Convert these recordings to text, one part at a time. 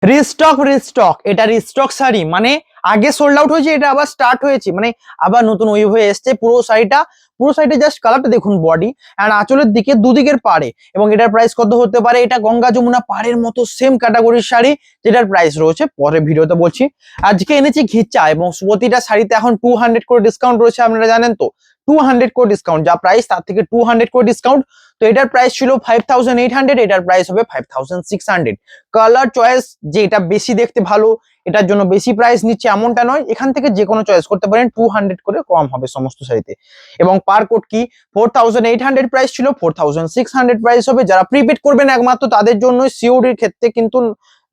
Restock restock এটা restock sari, মানে আগে সোল্ড আউট হয়েছে, এটা আবার স্টার্ট হয়েছে, মানে আবার নতুন ওয়েভ হয়ে এসছে। পুরো সাইডে জাস্ট কালারটা দেখুন, বডি এন্ড আঁচলের দিকে দুদিকের পাড়ে। এবং এটার প্রাইস কত হতে পারে? এটা গঙ্গা যমুনা পাড়ের মতো সেম ক্যাটাগরির শাড়ি, যেটার প্রাইস রয়েছে পরে ভিডিওতে বলছি। আজকে এনেছি ঘিচা, এবং প্রতিটা শাড়িতে এখন 200 করে ডিসকাউন্ট রয়েছে, আপনারা জানেন তো। 200 করে ডিসকাউন্ট, যা প্রাইস তার থেকে 200 করে ডিসকাউন্ট। তো এটার প্রাইস ছিল 5800, এটার প্রাইস হবে 5600। কালার চয়েস, যে এটা বেশি দেখতে ভালো এটার জন্য বেশি প্রাইস নিচ্ছে এমনটা নয়, এখান থেকে যে কোনো চয়েস করতে পারেন, 200 করে কম হবে সমস্ত শাড়িতে। এবং পার কোট কি 4800 প্রাইস ছিল, 4600 প্রাইস হবে। যারা প্রিপেড করবেন একমাত্র তাদের জন্য, সিওডির ক্ষেত্রে কিন্তু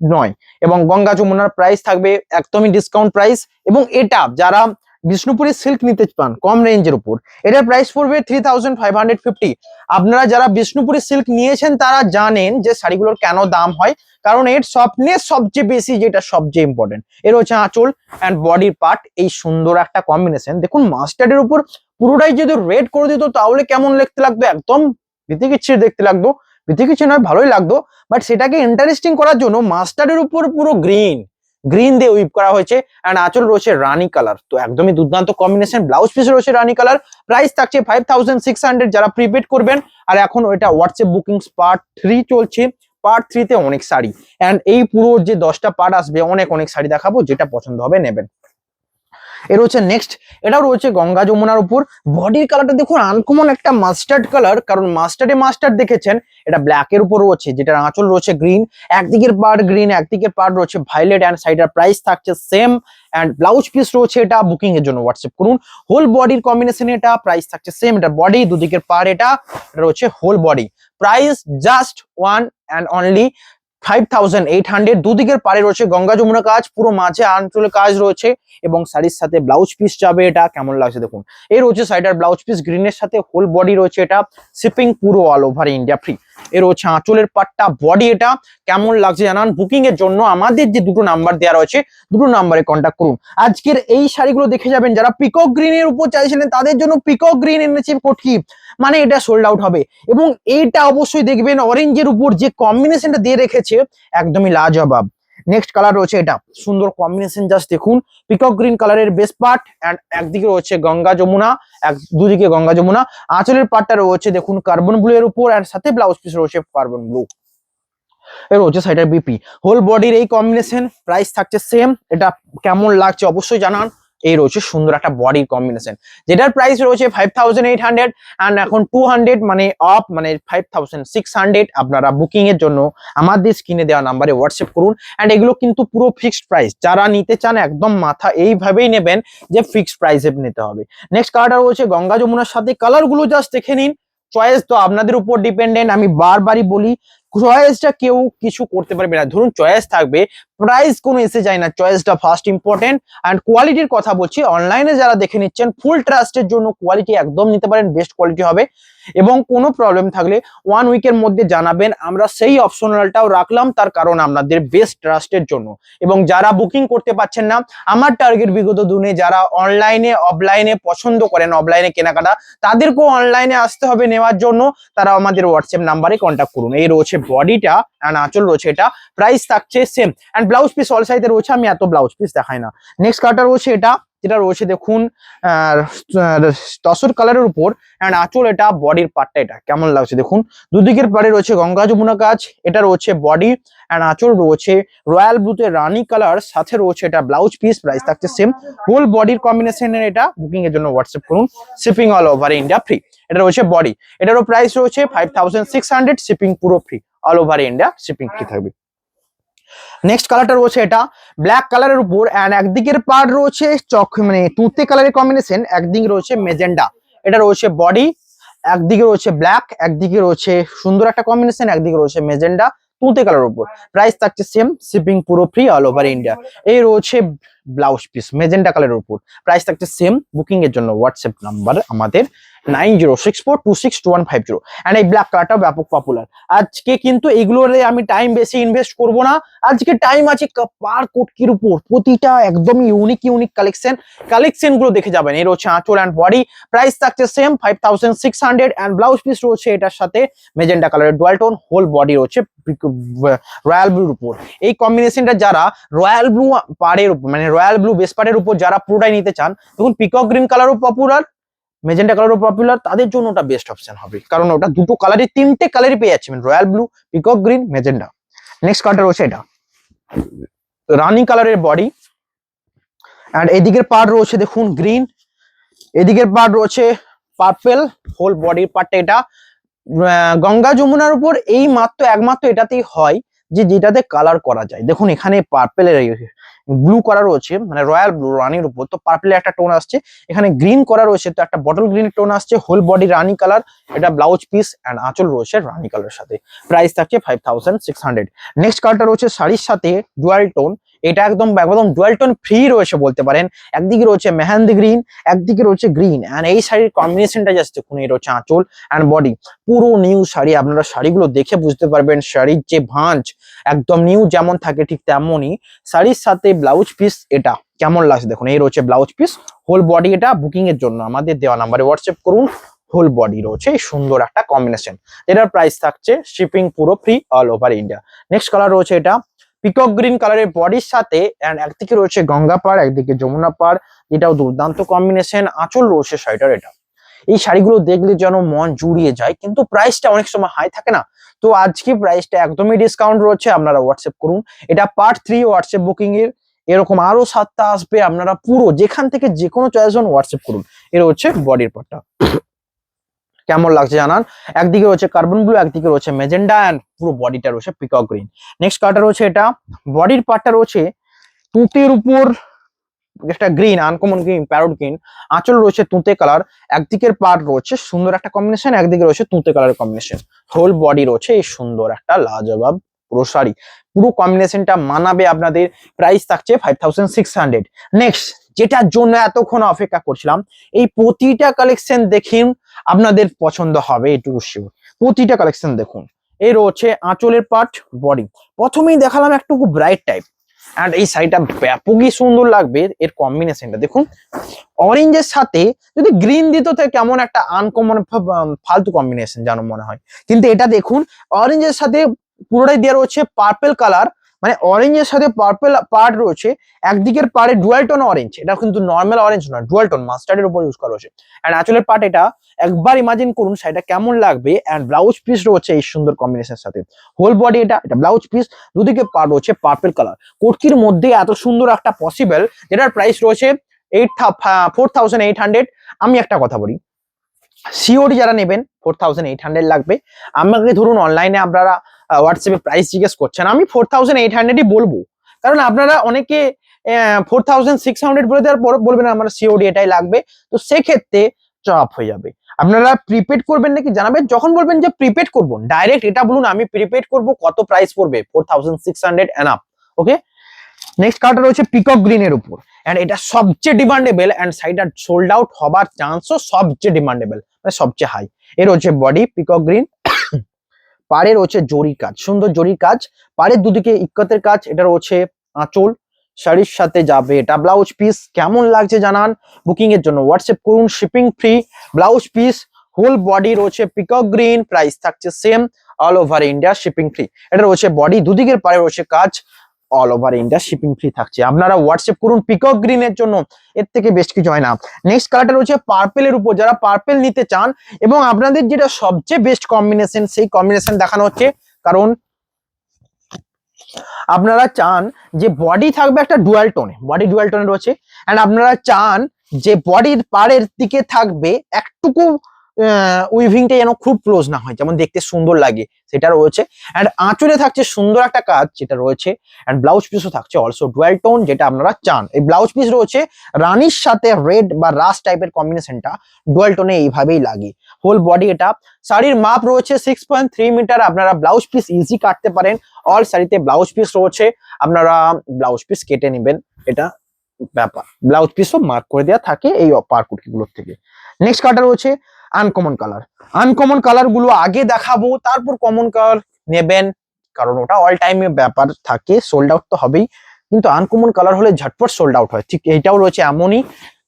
নয়। এবং গঙ্গা যমুনার প্রাইস থাকবে একদমই ডিসকাউন্ট প্রাইস। এবং এটা যারা বিষ্ণুপুরের সিল্ক নিতে পান কম রেঞ্জের উপর, এটার প্রাইস পড়বে 3550। আপনারা যারা বিষ্ণুপুরের সিল্ক নিয়েছেন তারা জানেন যে শাড়িগুলোর কেন দাম হয়, কারণ এর সফটনেস সবচেয়ে বেশি, যেটা সবচেয়ে ইম্পর্টেন্ট। এর হচ্ছে আঁচল অ্যান্ড বডির পার্ট, এই সুন্দর একটা কম্বিনেশন দেখুন। মাস্টার্ডের উপর পুরোটাই যদি রেড করে দিত তাহলে কেমন দেখতে লাগতো, একদম বিতিকিচ্ছির দেখতে লাগতো। বিতিকিচ্ছি নয়, ভালোই লাগতো, বাট সেটাকে ইন্টারেস্টিং করার জন্য মাস্টার্ডের উপর পুরো গ্রিন দিয়ে উইপ করা হয়েছে। এন্ড আঁচল রয়েছে রানী কালার, তো একদমই দুর্দান্ত কম্বিনেশন। ব্লাউজ পিস রয়েছে রানী কালার, প্রাইস থাকছে 5600 যারা প্রিপেড করবেন। আর এখন ওইটা হোয়াটসঅ্যাপ বুকিংস পার্ট 3 চলছে, পার্ট 3 তে অনেক শাড়ি, এন্ড এই পুরো যে 10টা পার্ট আসবে অনেক শাড়ি দেখাবো, যেটা পছন্দ হবে নেবেন। এর হচ্ছে নেক্সট, এটাও রয়েছে গঙ্গা যমুনার উপর। বডির কালারটা দেখুন, আনকমন একটা মাস্টার্ড কালার, কারণ মাস্টার্ড দেখেছেন, এটা ব্ল্যাক এর উপর রয়েছে, যেটার আঁচল রয়েছে গ্রিন, একদিকের পার্ট গ্রিন, একদিকের পার্ট রয়েছে ভায়োলেট, এন্ড সাইডের প্রাইস থাকছে সেম। এন্ড ব্লাউজ পিস রয়েছে, এটা বুকিং এর জন্য হোয়াটসঅ্যাপ করুন। হোল বডির কম্বিনেশন, এটা প্রাইস থাকছে সেম। এটা বডি, দুদিকের পার্ট, এটা রয়েছে whole body. Price just one and only 5800। দুদিকের পাড়ে রয়েছে গঙ্গা যমুনা কাজ, পুরো মাঝে আঁচলে কাজ রয়েছে, এবং শাড়ির সাথে ব্লাউজ পিস যাবে। এটা কেমন লাগছে দেখুন, এই রয়েছে সাইডার ব্লাউজ পিস গ্রিনের সাথে, হোল বডি রয়েছে, এটা শিপিং পুরো অল ওভার ইন্ডিয়া ফ্রি। এর হচ্ছে আঁচলের পাটটা, বডি, এটা কেমন লাগছে জানান। বুকিং এর জন্য আমাদের যে দুটো নাম্বার দেওয়া রয়েছে, দুটো নাম্বারে কন্ট্যাক্ট করুন। আজকের এই শাড়িগুলো দেখে যাবেন, যারা পিকক গ্রিনের উপর চাইছিলেন তাদের জন্য পিকক গ্রিন এনেছি কোটকি, মানে এটা সোল্ড আউট হবে। এবং এইটা অবশ্যই দেখবেন, অরেঞ্জের উপর যে কম্বিনেশনটা দিয়ে রেখেছে একদমই লাজবাব। নেক্সট কালার রয়েছে, এটা সুন্দর কম্বিনেশন, জাস্ট দেখুন। পিকক গ্রিন কালারের বেস পার্ট, এন্ড একদিকে রয়েছে গঙ্গা যমুনা, দুদিকে গঙ্গা যমুনা। আঁচলের পার্টটা রয়েছে দেখুন কার্বন ব্লু এর উপর, আর সাথে ব্লাউজ পিস রয়েছে কার্বন ব্লু। এর হচ্ছে সাইডের বিপি, হোল বডির এই কম্বিনেশন, প্রাইস থাকছে সেম। এটা কেমন লাগছে অবশ্যই জানান। এই রয়েছে সুন্দর একটা বডির কম্বিনেশন, যেটার প্রাইস রয়েছে 5800, এন্ড এখন 200 মানে অফ, মানে 5600। আপনারা বুকিং এর জন্য আমাদের স্ক্রিনে দেওয়া নাম্বারে হোয়াটসঅ্যাপ করুন। এন্ড এগুলো কিন্তু পুরো ফিক্সড প্রাইস, যারা নিতে চান একদম মাথা এইভাবেই নেবেন যে ফিক্সড প্রাইসে নিতে হবে। নেক্সট কালারটা রয়েছে গঙ্গা যমুনার সাথে, কালারগুলো জাস্ট দেখে নিন। চয়েস তো আপনাদের উপর ডিপেন্ডেন্ট, আমি বারবারই বলি, চয়েসটা কেউ কিছু করতে পারবে না। ধরুন চয়েস থাকবে, প্রাইস কোনো এসে যায় না, চয়েসটা ফার্স্ট ইম্পর্টেন্ট। অ্যান্ড কোয়ালিটির কথা বলছি, অনলাইনে যারা দেখে নিচ্ছেন ফুল ট্রাস্টের জন্য কোয়ালিটি একদম নিতে পারেন, বেস্ট কোয়ালিটি হবে। এবং কোনো প্রবলেম থাকলে 1 উইকের মধ্যে জানাবেন, আমরা সেই অপশনালটাও রাখলাম, তার কারণ আপনাদের বেস্ট ট্রাস্টের জন্য। এবং যারা বুকিং করতে পারছেন না, আমার টার্গেট বিগত দিনে যারা অনলাইনে অফলাইনে পছন্দ করেন, অফলাইনে কেনাকাটা, তাদেরকেও অনলাইনে আসতে হবে নেওয়ার জন্য, তারা আমাদের হোয়াটসঅ্যাপ নাম্বারে কন্ট্যাক্ট করুন। এই রয়েছে বডিটা, অ্যান্ড আঁচল রয়েছে, এটা প্রাইস থাকছে same. And blouse piece all সাইজে রয়েছে, আমি এত ব্লাউজ পিস দেখাই না। নেক্সট কালারটা রয়েছে, এটা যেটা রয়েছে দেখুন তসর কালারের উপর, অ্যান্ড আঁচল, এটা বডির পার্টটা, এটা কেমন লাগছে দেখুন। দুদিকের পাড়ে রয়েছে গঙ্গা যমুনা কাজ, এটা রয়েছে বডি, অ্যান্ড আঁচল রয়েছে রয়্যাল ব্লুতে রানী কালার, সাথে রয়েছে এটা ব্লাউজ পিস, প্রাইস থাকছে সেম। হোল বডির কম্বিনেশনের, এটা বুকিং এর জন্য হোয়াটসঅ্যাপ করুন। Shipping all over India free. এটা রয়েছে বডি, এটারও প্রাইস রয়েছে 5600, শিপিং পুরো free, all over India shipping free থাকবে। নেক্সট কালারটা রয়েছে, এটা ব্ল্যাক কালারের উপর, এন্ড একদিকের পার্ট রয়েছে মানে তুঁতে কালারের কম্বিনেশন, একদিকে রয়েছে মেজেন্ডা। এটা রয়েছে বডি, একদিকে রয়েছে ব্ল্যাক, একদিকে রয়েছে সুন্দর একটা কম্বিনেশন, একদিকে রয়েছে মেজেন্ডা তুঁতে কালারের উপর, প্রাইস থাকছে সেম, শিপিং পুরো ফ্রি, অল ওভার ইন্ডিয়া। এই রয়েছে ব্লাউজ পিস মেজেন্ডা কালারের উপর, প্রাইস থাকছে সেম। বুকিং এর জন্য হোয়াটসঅ্যাপ নাম্বার আমাদের 9064262150 এন্ড এই ব্ল্যাক কালারটা ব্যাপক পপুলার। আজকে কিন্তু এগুলোরে আমি টাইম বেশি ইনভেস্ট করব না, আজকে টাইম আছে পার কোটকির উপর, প্রতিটা একদম ইউনিক কালেকশন গুলো দেখে যাবেন। এর হচ্ছে আঁচল এন্ড বডি, প্রাইস থাকছে সেম 5600 এন্ড ব্লাউজ পিস রয়েছে এটার সাথে মেজেন্টা কালারের ডুয়াল টোন, হোল বডি রয়েছে রয়্যাল ব্লুর উপর। এই কম্বিনেশনটা যারা রয়্যাল ব্লু পাড়ের উপর মানে রয়্যাল ব্লু বেস পাড়ের উপর যারা পুরোটাই নিতে চান, দেখুন পিকক গ্রিন কালারও পপুলার, মেজেন্টা কালারও পপুলার, তাদের জন্য ওটা বেস্ট অপশন হবে, কারণ ওটা দুটো কালারই, তিনটে কালারই পেয়ে যাচ্ছে, royal blue, peacock green, magenta. Next কালারটা রয়েছে এটা রানি কালারের বডি এন্ড এদিকের পার্ট রয়েছে দেখুন গ্রিন, এদিকের পার্ট রয়েছে পার্পেল, হোল বডির পার্টটা এটা গঙ্গা যমুনার উপর এই একমাত্র এটাতেই হয় যে যেটাতে কালার করা যায়। দেখুন এখানে পার্পেলের ব্লু করা রয়েছে মানে রয়্যাল ব্লু রানির উপর, তো পার্পেলের একটা টোন আসছে, এখানে গ্রিন করা রয়েছে তো একটা বটল গ্রিন টোন আসছে, হোল বডি রানি কালার, এটা ব্লাউজ পিস এন্ড আঁচল রয়েছে রানি কালারের সাথে, প্রাইস থাকছে 5600। নেক্সট কালারটা রয়েছে শাড়ির সাথে ডুয়াল টোন, এটা একদম ডুয়াল টোন ফ্রি রয়েছে বলতে পারেন, একদিকে রয়েছে মেহেন্দি গ্রিন, একদিকে রয়েছে গ্রিন এন্ড এই শাড়ির কম্বিনেশনটা জাস্ট দেখুন, এই রয়েছে আঁচল এন্ড বডি, পুরো নিউ শাড়ি, আপনারা শাড়িগুলো দেখে বুঝতে পারবেন শাড়ির যে ভাঁজ একদম নিউ যেমন থাকে ঠিক তেমনই শাড়ির সাথে ব্লাউজ পিস এটা কেমন লাগছে দেখুন, এই রয়েছে ব্লাউজ পিস, হোল বডি, এটা বুকিং এর জন্য আমাদের দেওয়া নাম্বারে হোয়াটসঅ্যাপ করুন, হোল বডি রয়েছে এই সুন্দর একটা কম্বিনেশন, এটার প্রাইস থাকছে শিপিং পুরো free all over India. Next colour রয়েছে এটা পিকক গ্রিন কালারের বডির সাথে এন্ড একদিকে রয়েছে গঙ্গা পাড়, একদিকে যমুনা পাড়, এটাও দুর্দান্ত কম্বিনেশন, আঁচল রয়েছে শাড়িটার এটা। এই শাড়িগুলো দেখলে যেন মন জুড়িয়ে যায়, কিন্তু প্রাইসটা অনেক সময় হাই থাকে না, তো আজকে প্রাইসটা একদমই ডিসকাউন্ট রয়েছে, আপনারা হোয়াটসঅ্যাপ করুন, এটা পার্ট 3 হোয়াটসঅ্যাপ বুকিং এর, এরকম আরো 7টা আসবে, আপনারা পুরো যেখান থেকে যে কোনো চয়েস হোয়াটসঅ্যাপ করুন। এর হচ্ছে বডির পার্টটা কেমন লাগছে জানান, একদিকে রয়েছে কার্বন ব্লু, একদিকে রয়েছে মেজেন্ডা এন্ড পুরো বডিটা রয়েছে পিকক গ্রিন। নেক্সট কালারটা রয়েছে এটা বডির পার্টটা রয়েছে তুঁতের উপর একটা green, uncommon green, parrot green, আঁচল রয়েছে তুঁতে কালার, একদিকের পার্ট রয়েছে সুন্দর একটা কম্বিনেশন, একদিকে রয়েছে তুঁতে কালারের কম্বিনেশন, হোল বডি রয়েছে এই সুন্দর একটা লাজবাব পুরো শাড়ি, পুরো কম্বিনেশনটা মানাবে আপনাদের, প্রাইস থাকছে 5600। নেক্সট যেটার জন্য এতক্ষণ অপেক্ষা করছিলাম, এই প্রতিটা কালেকশন দেখুন আপনাদের পছন্দ হবে এটুকু শিওর, প্রতিটা কালেকশন দেখুন। এই রয়েছে আঁচলের পার্ট, বডি, প্রথমেই দেখালাম একটু ব্রাইট টাইপ এন্ড এই শাড়িটা ব্যাপকই সুন্দর লাগবে, এর কম্বিনেশনটা দেখুন, অরেঞ্জের সাথে যদি গ্রিন দিত তো কেমন একটা আনকমন ফালতু কম্বিনেশন যেন মনে হয়, কিন্তু এটা দেখুন অরেঞ্জের সাথে পুরোটাই দেওয়া রয়েছে পার্পেল কালার, মানে অরেঞ্জের সাথে পার্পেল পার্ট রয়েছে, একদিকের পাড়ে ডুয়াল টোন অরেঞ্জ, এটা কিন্তু নর্মাল অরেঞ্জ নয়, ডুয়াল টোন মাস্টার্ডের উপর ইউজ করা হয়েছে এন্ড আঁচলের পার্ট এটা একবার ইমাজিন করুন শাড়িটা কেমন লাগবে, এন্ড ব্লাউজ পিস রয়েছে এই সুন্দর কম্বিনেশনের সাথে, হোল বডি এটা ব্লাউজ পিস, দুদিকে পার্ট রয়েছে পার্পেল কালার, কোটকির মধ্যে এত সুন্দর একটা পসিবল, যেটার প্রাইস রয়েছে 4800। আমি একটা কথা বলি, সিওডি যারা নেবেন 4800 লাগবে, আমাকে ধরুন অনলাইনে আপনারা হোয়াটসঅ্যাপে প্রাইস জিজ্ঞেস করছেন, আমি 4800ই বলবো, কারণ আপনারা অনেকে 4600 বলে দেওয়ার পর বলবেন আমার সিওডি এটাই লাগবে, তো সেক্ষেত্রে চাপ হয়ে যাবে। আপনারা প্রিপেড করবেন নাকি জানাবেন, যখন বলবেন যে প্রিপেড করবো ডাইরেক্ট এটা বলুন আমি প্রিপেড করব, কত প্রাইস পড়বে, 4600 এনাফ। ওকে, নেক্সট কালারটা রয়েছে পিকক গ্রিনের উপর এন্ড এটা সবচেয়ে ডিমান্ডেবল এন্ড সাইডটা সোল্ড আউট হবার চান্সও সবচেয়ে ডিমান্ডেবল, মানে সবচেয়ে হাই। এর হচ্ছে বডি পিকক গ্রিন, পাড়ে রয়েছে জরি কাজ, সুন্দর জরি কাজ, পাড়ের দুদিকে ইক্কতের কাজ, এটা রয়েছে আঁচল, শাড়ির সাথে যাবে এটা ব্লাউজ পিস, কেমন লাগছে জানান, বুকিং এর জন্য হোয়াটসঅ্যাপ করুন, shipping free, blouse piece, whole body রয়েছে পিকক গ্রিন, প্রাইস থাকছে same all over India shipping free, এটা রয়েছে বডি, দুদিকের পাড়ে রয়েছে কাজ, all over India shipping free থাকছে, আপনারা হোয়াটসঅ্যাপ করুন পিকক গ্রিন এর জন্য, এর থেকে বেশ কিছু হয় না। নেক্সট কালারটা রয়েছে পার্পেলের উপর, যারা পার্পেল নিতে চান এবং আপনাদের যেটা সবচেয়ে বেস্ট কম্বিনেশন সেই কম্বিনেশন দেখানো হচ্ছে, কারণ আপনারা চান যে বডি থাকবে একটা ডুয়াল টোনে, বডি ডুয়াল টোনে রয়েছে এন্ড আপনারা চান যে বডির পাড়ের দিকে থাকবে একটুকু উইভিংটা যেন খুব ক্লোজ না হয়, যেমন দেখতে সুন্দর লাগে সেটা রয়েছে, এন্ড আঁচলে থাকছে সুন্দর একটা কাজ যেটা রয়েছে, এন্ড ব্লাউজ পিসও থাকছে অলসো ডুয়াল টোন যেটা আপনারা চান। এই ব্লাউজ পিস রয়েছে রানির সাথে রেড বা রাস টাইপের কম্বিনেশনটা ডুয়াল টোনে এইভাবেই লাগে, হোল বডি এটা, শাড়ির মাপ রয়েছে 6.3 মিটার, আপনারা ব্লাউজ পিস ইজি কাটতে পারেন, অল শাড়িতে ব্লাউজ পিস রয়েছে, আপনারা ব্লাউজ পিস কেটে নেবেন, এটা ব্যাপার, ব্লাউজ পিসও মার্ক করে দেওয়া থাকে এই পার কুর্তিগুলোর থেকে। নেক্সট কালারটা রয়েছে আনকমন কালার। আনকমন কালার গুলো আগে দেখাবো, তারপর কমন কালার নেবেন, কারণ ওটা অল টাইমে ব্যাপার থাকে, সোল্ড আউট তো হবেই, কিন্তু আনকমন কালার হলে ঝটপট সোল্ড আউট হয়। ঠিক এইটাও রয়েছে এমনই।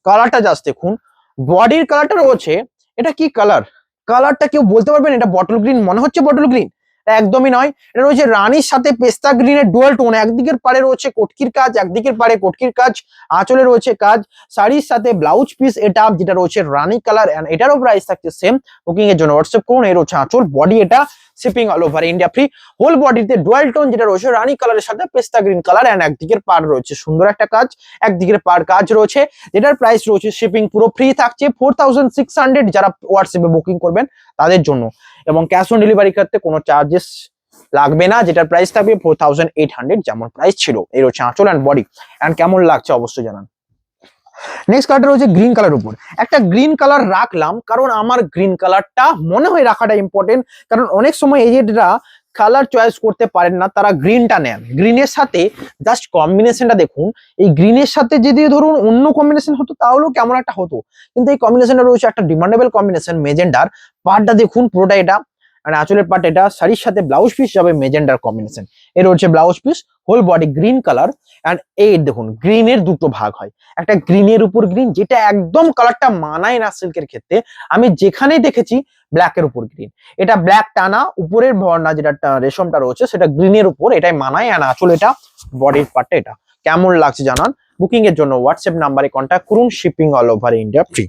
কালারটা জাস্ট দেখুন, বডির কালারটা রয়েছে, এটা কি কালার, কালারটা কেউ বলতে পারবেন এটা বটল গ্রিন মনে হচ্ছে? বটল গ্রিন একদমই নয়, এটা রয়েছে রানীর সাথে পেস্তা গ্রিনের ডুয়াল টোন। একদিকের পাড়ে রয়েছে কটকির কাজ, একদিকের পাড়ে কটকির কাজ, আঁচলে রয়েছে কাজ, শাড়ির সাথে ব্লাউজ পিস এটা যেটা রয়েছে রানী কালার, এন্ড এটারও প্রাইস থাকছে সেম। বুকিং এর জন্য হোয়াটসঅ্যাপ করুন। এই রয়েছে আঁচল, বডি এটা, shipping all over India free. Whole বডিতে ডুয়াল টোন যেটা রয়েছে রানী কালারের সাথে পেস্তা গ্রিন কালার, এন্ড একদিকের পাড় রয়েছে সুন্দর একটা কাজ, একদিকের পাড় কাজ রয়েছে, যেটার প্রাইস রয়েছে শিপিং পুরো ফ্রি থাকছে 4600, যারা হোয়াটসঅ্যাপে বুকিং করবেন তাদের জন্য। এবং ক্যাশ অন ডেলিভারি ক্ষেত্রে কোনো চার্জেস লাগবে না, যেটার প্রাইস থাকবে 4800 যেমন প্রাইস ছিল। এই রয়েছে আঁচল অ্যান্ড বডি, এন্ড কেমন লাগছে অবশ্যই জানান। নেক্সট কালারটা রয়েছে গ্রিন কালার উপর। একটা গ্রিন কালার রাখলাম কারণ আমার গ্রিন কালারটা মনে হয় রাখাটা ইম্পর্টেন্ট, কারণ অনেক সময় এজেন্টরা কালার চয়েস করতে পারেন না, তারা গ্রিনটা নেন। গ্রিনের সাথে জাস্ট কম্বিনেশনটা দেখুন, এই গ্রিনের সাথে যদি ধরুন অন্য কম্বিনেশন হতো তাহলেও কেমন একটা হতো, কিন্তু এই কম্বিনেশনটা রয়েছে একটা ডিমান্ডেবল কম্বিনেশন মেজেন্ডার। পার্টটা দেখুন পুরোটা এটা, আর আঁচলের পার্ট এটা, শাড়ির সাথে ব্লাউজ পিস যাবে মেজেন্ডার কম্বিনেশন। এর হচ্ছে blouse piece, whole body green colour, and এই দেখুন গ্রিনের দুটো ভাগ হয়, একটা গ্রিনের উপর গ্রিন যেটা একদম কালারটা মানায় না সিল্কের ক্ষেত্রে, আমি যেখানেই দেখেছি ব্ল্যাকের উপর গ্রিন, এটা ব্ল্যাক টানা উপরের বর্ণা যেটা রেশমটা রয়েছে সেটা গ্রিনের উপর, এটাই মানায়। আর আঁচল এটা, বডির পার্টটা এটা। কেমন লাগছে জানান। বুকিং এর জন্য হোয়াটসঅ্যাপ নাম্বারে কন্ট্যাক্ট করুন, shipping all over India free.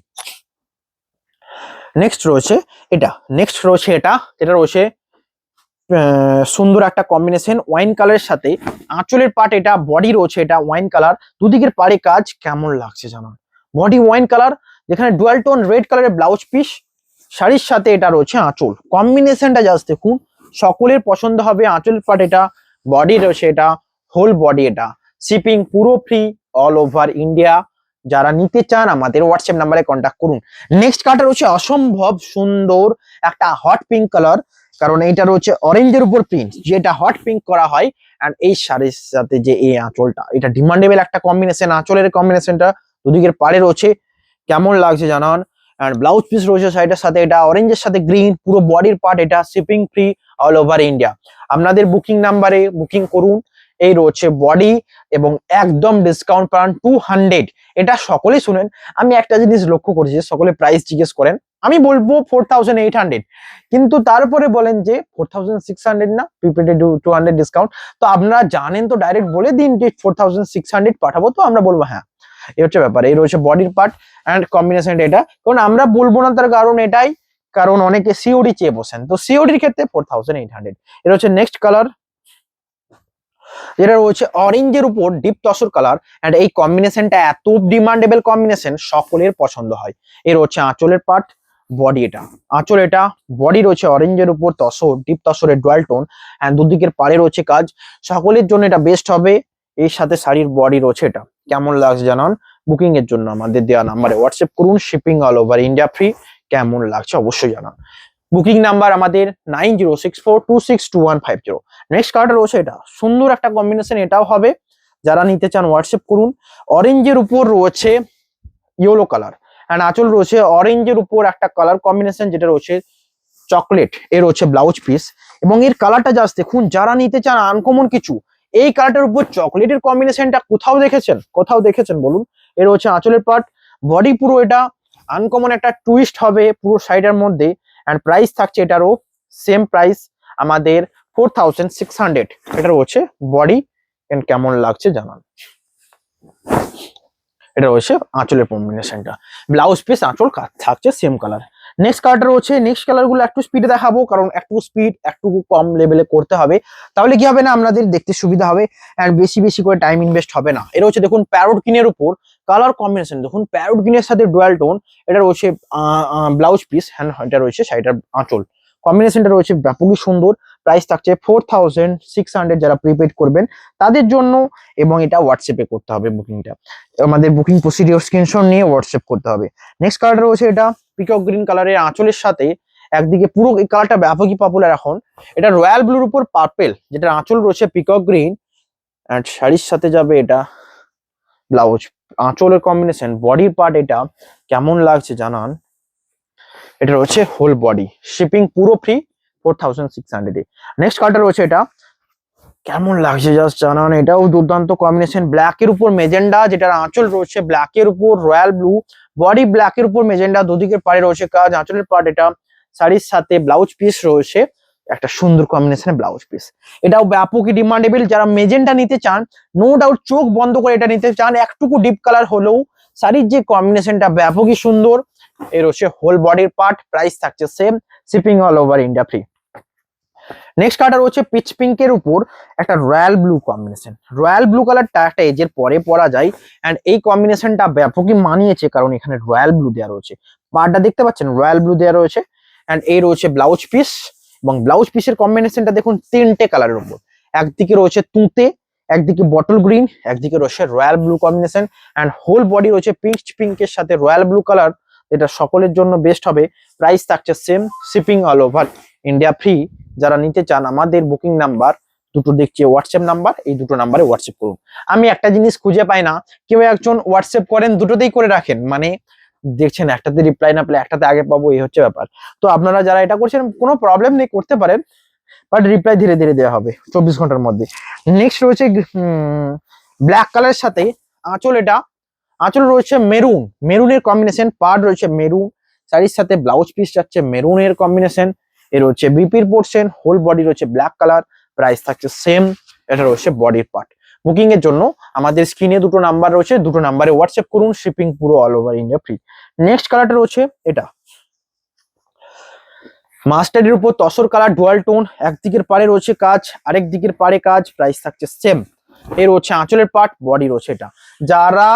Next রয়েছে এটা, নেক্সট রয়েছে এটা, যেটা রয়েছে সুন্দর একটা কম্বিনেশন ওয়াইন কালারের সাথে, আঁচলের পার্ট এটা, বডি রয়েছে এটা ওয়াইন কালার, দুদিকের পাড়ে কাজ। কেমন লাগছে জানান। বডি ওয়াইন কালার, যেখানে ডুয়াল টোন রেড কালারের ব্লাউজ পিস, শাড়ির সাথে এটা রয়েছে আঁচল। কম্বিনেশনটা জাস্ট দেখুন, সকলের পছন্দ হবে। আঁচলের পার্ট এটা, বডি রয়েছে এটা, হোল বডি এটা, শিপিং পুরো ফ্রি অল ওভার ইন্ডিয়া। যারা নিতে চান আমাদের হোয়াটসঅ্যাপ নাম্বারে কন্ট্যাক্ট করুন। নেক্সট কালারটা রয়েছে অসম্ভব সুন্দর একটা হট পিঙ্ক কালার, কারণ এইটা রয়েছে অরেঞ্জের উপর প্রিন্ট, যেটা হট পিঙ্ক করা হয়। এন্ড এই শাড়ির সাথে যে এই আঁচলটা, এটা ডিমান্ডেবল একটা কম্বিনেশন। আঁচলের কম্বিনেশনটা দুদিকের পাড়ে রয়েছে, কেমন লাগছে জানান। এন্ড ব্লাউজ পিস রয়েছে শাড়িটার সাথে, এটা অরেঞ্জের সাথে গ্রিন, পুরো বডির পার্ট এটা, shipping free all over India. আপনাদের বুকিং নাম্বারে বুকিং করুন। এই রয়েছে বডি, এবং একদম ডিসকাউন্ট পান 200। এটা সকলেই শুনেন, আমি একটা জিনিস লক্ষ্য করেছি, সকলে প্রাইস জিজ্ঞেস করেন, আমি বলবো 4800, কিন্তু তারপরে বলেন যে 4600 না, প্রিপেডে 200 ডিসকাউন্ট। তো আপনারা জানেন তো ডাইরেক্ট বলে দিন যে 4600 পাঠাবো, তো আমরা বলবো হ্যাঁ। এই হচ্ছে ব্যাপার। এই রয়েছে বডির পার্ট এন্ড কম্বিনেশন এটা, কারণ আমরা বলবো না তার কারণ এটাই, কারণ অনেকে সিওডি চেয়ে বসেন, তো সিওডির ক্ষেত্রে 4800। এটা হচ্ছে নেক্সট কালার, যেটা রয়েছে অরেঞ্জের উপর ডিপ তসর কালার, এন্ড এই কম্বিনেশনটা এত ডিমান্ডেবল কম্বিনেশন, সকলের পছন্দ হয়। এর হচ্ছে আঁচলের পার্ট, বডি এটা, আঁচল এটা, বডি রয়েছে অরেঞ্জের উপর তসর, ডিপ তসরের ডুয়াল টোন, এন্ড দুদিকের পাড়ে রয়েছে কাজ। সকলের জন্য এটা বেস্ট হবে। এর সাথে শাড়ির বডি রয়েছে এটা। কেমন লাগছে জানান। বুকিং এর জন্য আমাদের দেওয়া নাম্বারে হোয়াটসঅ্যাপ করুন, shipping all over India free. কেমন লাগছে অবশ্যই জানান। বুকিং নাম্বার আমাদের 9064262150। নেক্সট কালারটা রয়েছে এটা, সুন্দর একটা কম্বিনেশন এটাও হবে। যারা নিতে চান হোয়াটসঅ্যাপ করুন। অরেঞ্জের উপর রয়েছে ইয়েলো কালার, এন্ড আঁচল রয়েছে অরেঞ্জের উপর একটা কালার কম্বিনেশন যেটা রয়েছে চকলেট। এর হচ্ছে ব্লাউজ পিস, এবং এর কালারটা জাস্ট দেখুন। যারা নিতে চান আনকমন কিছু, এই কালারটার উপর চকলেটের কম্বিনেশনটা কোথাও দেখেছেন? কোথাও দেখেছেন বলুন? এর হচ্ছে আঁচলের পার্ট, বডি পুরো এটা, আনকমন একটা টুইস্ট হবে পুরো সাইডের মধ্যে। এন্ড প্রাইস থাকছে এটারও সেম প্রাইস আমাদের 4600। এটা হচ্ছে বডি, এন্ড কেমন লাগছে জানান। এটা রয়েছে আঁচলের কম্বিনেশনটা, ব্লাউজ পিস আঁচল থাকছে সেম কালার। নেক্সট কালারটা রয়েছে, নেক্সট কালার গুলো একটু স্পিডে দেখাবো, কারণ একটু স্পিড একটু কম লেভেলে করতে হবে, তাহলে কি হবে না আপনাদের দেখতে সুবিধা হবে, এন্ড বেশি বেশি করে টাইম ইনভেস্ট হবে না। এটা হচ্ছে দেখুন প্যারোট গ্রিনের উপর কালার কম্বিনেশন, দেখুন প্যারোট গ্রিনের সাথে ডুয়াল টোন। এটা রয়েছে ব্লাউজ পিস, হ্যান্ড এটা রয়েছে শাড়িটার আঁচল। কম্বিনেশনটা রয়েছে ব্যাপকই সুন্দর। প্রাইস থাকছে 4600 যারা প্রিপেড করবেন তাদের জন্য, এবং এটা হোয়াটসঅ্যাপে করতে হবে বুকিংটা। আমাদের বুকিং প্রসিডিওর স্ক্রিনশট নিয়ে হোয়াটসঅ্যাপ করতে হবে। নেক্সট কালারটা রয়েছে এটা পিকক গ্রিন কালারের আঁচলের সাথে, একদিকে পুরো এই কালারটা ব্যাপকই পপুলার এখন। এটা রয়্যাল ব্লুর উপর পার্পেল, যেটা আঁচল রয়েছে পিকক গ্রিন, এন্ড শাড়ির সাথে যাবে এটা ব্লাউজ। আঁচলের কম্বিনেশন, বডির পার্ট এটা। কেমন লাগছে জানান। এটা রয়েছে হোল বডি, শিপিং পুরো ফ্রি 4600 এ। নেক্সট কালারটা রয়েছে এটা, কেমন লাগছে জাস্ট জানান, এটাও দুর্দান্ত কম্বিনেশন, ব্ল্যাক এর উপর মেজেন্ডা, যেটার আঁচল রয়েছে ব্ল্যাক এর উপর রয়্যাল ব্লু, বডি ব্ল্যাক এর উপর মেজেন্ডা, দুদিকের পাড়ে রয়েছে কাজ, আঁচলের পার্ট এটা, শাড়ির সাথে ব্লাউজ পিস রয়েছে, একটা সুন্দর কম্বিনেশনের ব্লাউজ পিস। এটাও ব্যাপকই ডিমান্ডেবল, যারা মেজেন্টা নিতে চান নো ডাউট চোখ বন্ধ করে এটা নিতে চান, একটুকু ডিপ কালার হলেও শাড়ির যে কম্বিনেশনটা ব্যাপকই সুন্দর। এর হচ্ছে হোল বডির পার্ট, প্রাইস থাকছে same, shipping all over India free. Next কালারটা রয়েছে পিচ পিঙ্কের উপর একটা royal blue combination, royal blue কালারটা একটা এজের পরে পরা যায়, এন্ড এই কম্বিনেশনটা ব্যাপকই মানিয়েছে কারণ এখানে রয়্যাল ব্লু দেওয়া রয়েছে, পার্টটা দেখতে পাচ্ছেন রয়্যাল ব্লু দেওয়া রয়েছে, এন্ড এই রয়েছে ব্লাউজ পিস, এবং ব্লাউজ পিসের কম্বিনেশনটা দেখুন তিনটে কালারের উপর, একদিকে রয়েছে তুঁতে, একদিকে বটল গ্রিন, একদিকে রয়েছে royal blue combination, and whole body রয়েছে পিচ পিঙ্কের সাথে রয়্যাল ব্লু কালার, এটা সকলের জন্য বেস্ট হবে। প্রাইস থাকছে same, shipping all over India free. যারা নিতে চান আমাদের বুকিং নাম্বার দুটো দেখছি হোয়াটসঅ্যাপ নাম্বার, এই দুটো নাম্বারে হোয়াটসঅ্যাপ করুন। আমি একটা জিনিস খুঁজে পাই না, কেউ একজন হোয়াটসঅ্যাপ করেন দুটোতেই করে রাখেন, মানে দেখছেন একটাতে রিপ্লাই না পেলে একটাতে আগে পাবো, এই হচ্ছে ব্যাপার। তো আপনারা যারা এটা করছেন কোনো প্রবলেম নেই, করতে পারেন, বাট রিপ্লাই ধীরে ধীরে দেওয়া হবে 24 ঘন্টার মধ্যে। নেক্সট রয়েছে ব্ল্যাক কালারের সাথে আঁচল, এটা আঁচল রয়েছে মেরুন, মেরুনের কম্বিনেশন, পার্ট রয়েছে মেরুন, শাড়ির সাথে ব্লাউজ পিস যাচ্ছে মেরুনের কম্বিনেশন, এর হচ্ছে বিপির পোর্শন, হোল বডি রয়েছে ব্ল্যাক কালার, প্রাইস থাকছে সেম। এটা রয়েছে বডির পার্ট। বুকিং এর জন্য আমাদের স্ক্রিনে দুটো নাম্বার রয়েছে, দুটো নাম্বারে হোয়াটসঅ্যাপ করুন, শিপিং পুরো all over India free. Next কালারটা রয়েছে এটা মাস্টার্ডের উপর তসর কালার ডুয়াল টোন, একদিকের পাড়ে রয়েছে কাজ, আরেক দিকের পাড়ে কাজ, প্রাইস থাকছে সেম। এর হচ্ছে আঁচলের পার্ট, বডি রয়েছে এটা, যারা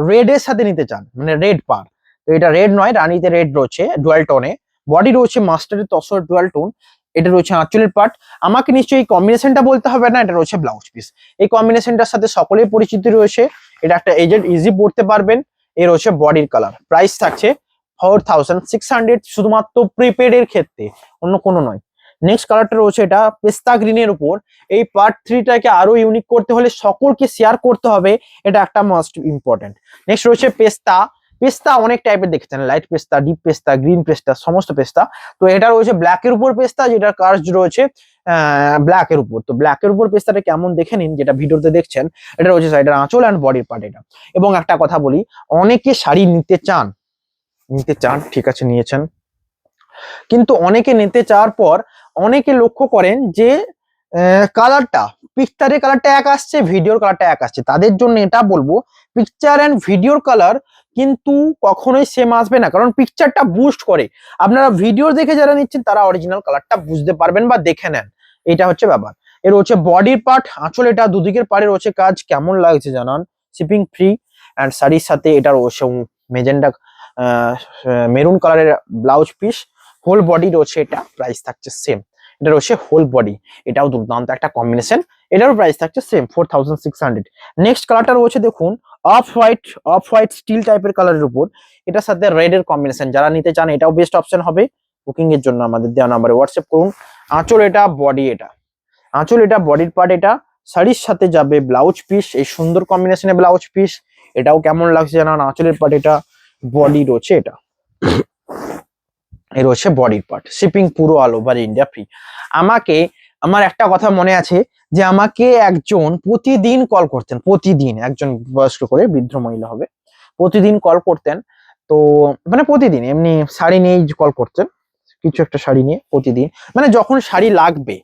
রেড এর সাথে নিতে চান মানে রেড পার, তো এটা রেড নয়, রানীতে রেড রয়েছে ডুয়াল টোনে, বডি রয়েছে মাস্টার্ডের তসর ডুয়াল টোন, এটা রয়েছে আঁচলের পার্ট। আমাকে নিশ্চয়ই এই কম্বিনেশনটা বলতে হবে না, এটা রয়েছে ব্লাউজ পিস, এই কম্বিনেশনটার সাথে সকলেই পরিচিত রয়েছে, এটা একটা এজেড ইজি পড়তে পারবেন। এর হচ্ছে বডির কালার, প্রাইস থাকছে 4600 শুধুমাত্র প্রিপেড এর ক্ষেত্রে, অন্য কোনো নয়। নেক্সট কালারটা রয়েছে এটা পেস্তা গ্রিনের উপর, এই পার্ট 3টাকে আরো ইউনিক করতে হলে সকলকে শেয়ার করতে হবে, এটা একটা মাস্ট ইম্পর্টেন্ট। নেক্সট রয়েছে পেস্তা, পেস্তা অনেক টাইপের দেখছেন, লাইট পেস্তা, ডিপ পেস্তা, গ্রিন পেস্তা, সমস্ত পেস্তা। তো এটা রয়েছে ব্ল্যাক এর উপর পেস্তা, যেটা কাজ রয়েছে ব্ল্যাক এর উপর। তো ব্ল্যাক এর উপর পেস্তাটা কেমন দেখে নিন, যেটা ভিডিওতে দেখছেন, এটা রয়েছে সাইডের আঁচল অ্যান্ড বডির পার্ট এটা। এবং একটা কথা বলি, অনেকে শাড়ি নিতে চান, ঠিক আছে নিয়েছেন, কিন্তু অনেকে নিতে চাওয়ার পর অনেকে লক্ষ্য করেন যে কালারটা, পিকচারের কালারটা এক আসছে, ভিডিওর কালারটা এক আসছে, তাদের জন্য এটা বলবো পিকচার এন্ড ভিডিওর কালার কিন্তু কখনোই সেম আসবে না, কারণ পিকচারটা বুস্ট করে, আপনারা ভিডিও দেখে যারা নিচ্ছেন তারা অরিজিনাল কালারটা বুঝতে পারবেন বা দেখে নেন, এটা হচ্ছে ব্যাপার। এর হচ্ছে বডির পার্ট, আঁচল, এটা দুদিকের পাড়ে রয়েছে কাজ, কেমন লাগছে জানান, শিপিং ফ্রি, এন্ড শাড়ির সাথে এটা রয়েছে মেজেন্ডা মেরুন কালারের ব্লাউজ পিস, হোল বডি রয়েছে এটা, প্রাইস থাকছে সেম। এটা রয়েছে হোল বডি, এটাও দুর্দান্ত একটা কম্বিনেশন, এটারও প্রাইস থাকছে সেম 4600। নেক্সট কালারটা রয়েছে দেখুন অফ হোয়াইট স্টিল টাইপের কালারের উপর, এটার সাথে রেড এর কম্বিনেশন, যারা নিতে চান এটাও বেস্ট অপশন হবে। বুকিং এর জন্য আমাদের দেওয়া নাম্বারে হোয়াটসঅ্যাপ করুন। আঁচল এটা, বডি এটা, আঁচল এটা, বডির পার্ট এটা, শাড়ির সাথে যাবে ব্লাউজ পিস, এই সুন্দর কম্বিনেশনে ব্লাউজ পিস, এটাও কেমন লাগছে জানান, আঁচলের পার্ট এটা, বডি রয়েছে এটা, এর হচ্ছে বডির পার্ট, শিপিং পুরো অল ওভার ইন্ডিয়া ফ্রি। আমার একটা কথা মনে আছে যে আমাকে একজন প্রতিদিন কল করতেন, প্রতিদিন একজন বয়স্ক করে বৃদ্ধ মহিলা হবে, প্রতিদিন কল করতেন, তো মানে প্রতিদিন এমনি শাড়ি নিয়েই কল করতেন, কিছু একটা শাড়ি নিয়ে প্রতিদিন, মানে যখন শাড়ি লাগবে,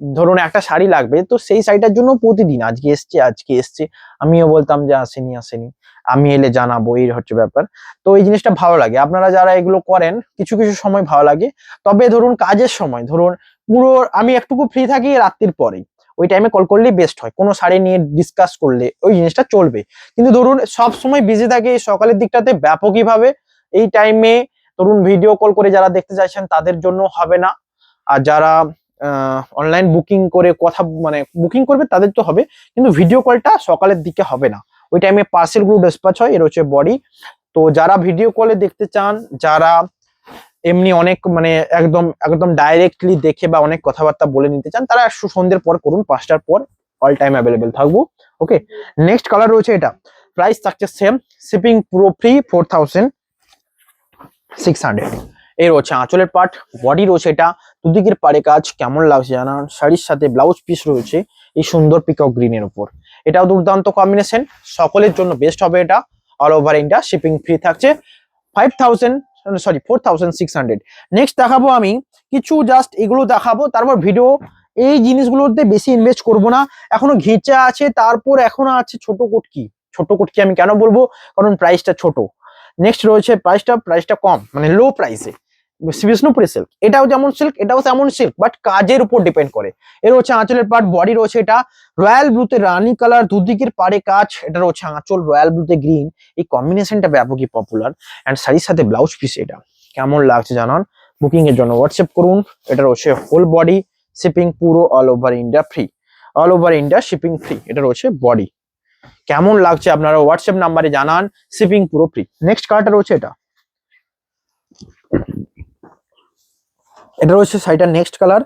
ধরুন একটা শাড়ি লাগবে, তো সেই শাড়িটার জন্য প্রতিদিন আজকে এসছে, আমিও বলতাম যে আসেনি, আমি এলে জানাবো, এই হচ্ছে ব্যাপার। তো এই জিনিসটা ভালো লাগে, আপনারা যারা এগুলো করেন কিছু কিছু সময় ভালো লাগে, তবে ধরুন কাজের সময়, ধরুন পুরো আমি একটুকু ফ্রি থাকি রাত্রির পরেই, ওই টাইমে কল করলেই বেস্ট হয়, কোনো শাড়ি নিয়ে ডিসকাস করলে ওই জিনিসটা চলবে। কিন্তু ধরুন সব সময় বিজি থাকে সকালের দিকটাতে ব্যাপকই ভাবে, এই টাইমে ধরুন ভিডিও কল করে যারা দেখতে চাইছেন তাদের জন্য হবে না, আর যারা অনলাইন বুকিং করে কথা মানে বুকিং করবে তাদের তো হবে, কিন্তু ভিডিও কলটা সকালের দিকে হবে না, ওই টাইমে পার্সেল গুলো ডিসপ্যাচ হয়। এর হচ্ছে বডি। তো যারা ভিডিও কলে দেখতে চান, যারা এমনি অনেক মানে একদম একদম ডাইরেক্টলি দেখে বা অনেক কথাবার্তা বলে নিতে চান, তারা সন্ধ্যের পর করুন, 5টার পর অল টাইম অ্যাভেলেবেল থাকবো। ওকে, নেক্সট কালার রয়েছে এটা, প্রাইস থাকছে সেম, শিপিং পুরো ফ্রি 4600। এই রয়েছে আঁচলের পার্ট, বডি রয়েছে এটা, দুদিকের পাড়ে কাজ কেমন লাগছে জানান। শাড়ির সাথে ব্লাউজ পিস রয়েছে এই সুন্দর পিকক গ্রিনের উপর, এটাও দুর্দান্ত কম্বিনেশন, সকলের জন্য বেস্ট হবে এটা। All over India shipping free থাকছে 4,600। নেক্সট দেখাবো আমি কিছু, জাস্ট এগুলো দেখাবো, তারপর ভিডিও এই জিনিসগুলোতে বেশি ইনভেস্ট করব না। এখনো ঘিচা আছে, তারপর এখনো আছে ছোট কুটকি। ছোট কুটকি আমি কেন বলবো, কারণ প্রাইসটা ছোট। নেক্সট রয়েছে প্রাইসটা কম, মানে লো প্রাইসে বিষ্ণুপুরি সিল্ক, এটাও যেমন সিল্ক এটাও তেমন সিল্ক, বাট কাজের উপর ডিপেন্ড করে। এর হচ্ছে আঁচলের পার্ট, বডি রয়েছে এটা রয়্যাল ব্লুতে রানী কালার, দুদিকের পাড়ে কাজ, এটা রয়েছে আঁচল রয়্যাল ব্লুতে গ্রিন, এই কম্বিনেশনটা ব্যাপকই পপুলার। অ্যান্ড শাড়ির সাথে ব্লাউজ পিস এটা কেমন লাগছে জানান। বুকিং এর জন্য হোয়াটসঅ্যাপ করুন। এটা রয়েছে হোল বডি, শিপিং পুরো all over India free, all over India shipping free. এটা রয়েছে বডি, কেমন লাগছে আপনারা হোয়াটসঅ্যাপ নাম্বারে জানান, শিপিং পুরো ফ্রি। নেক্সট কালারটা রয়েছে এটা, এটা রয়েছে শাড়িটার নেক্সট কালার,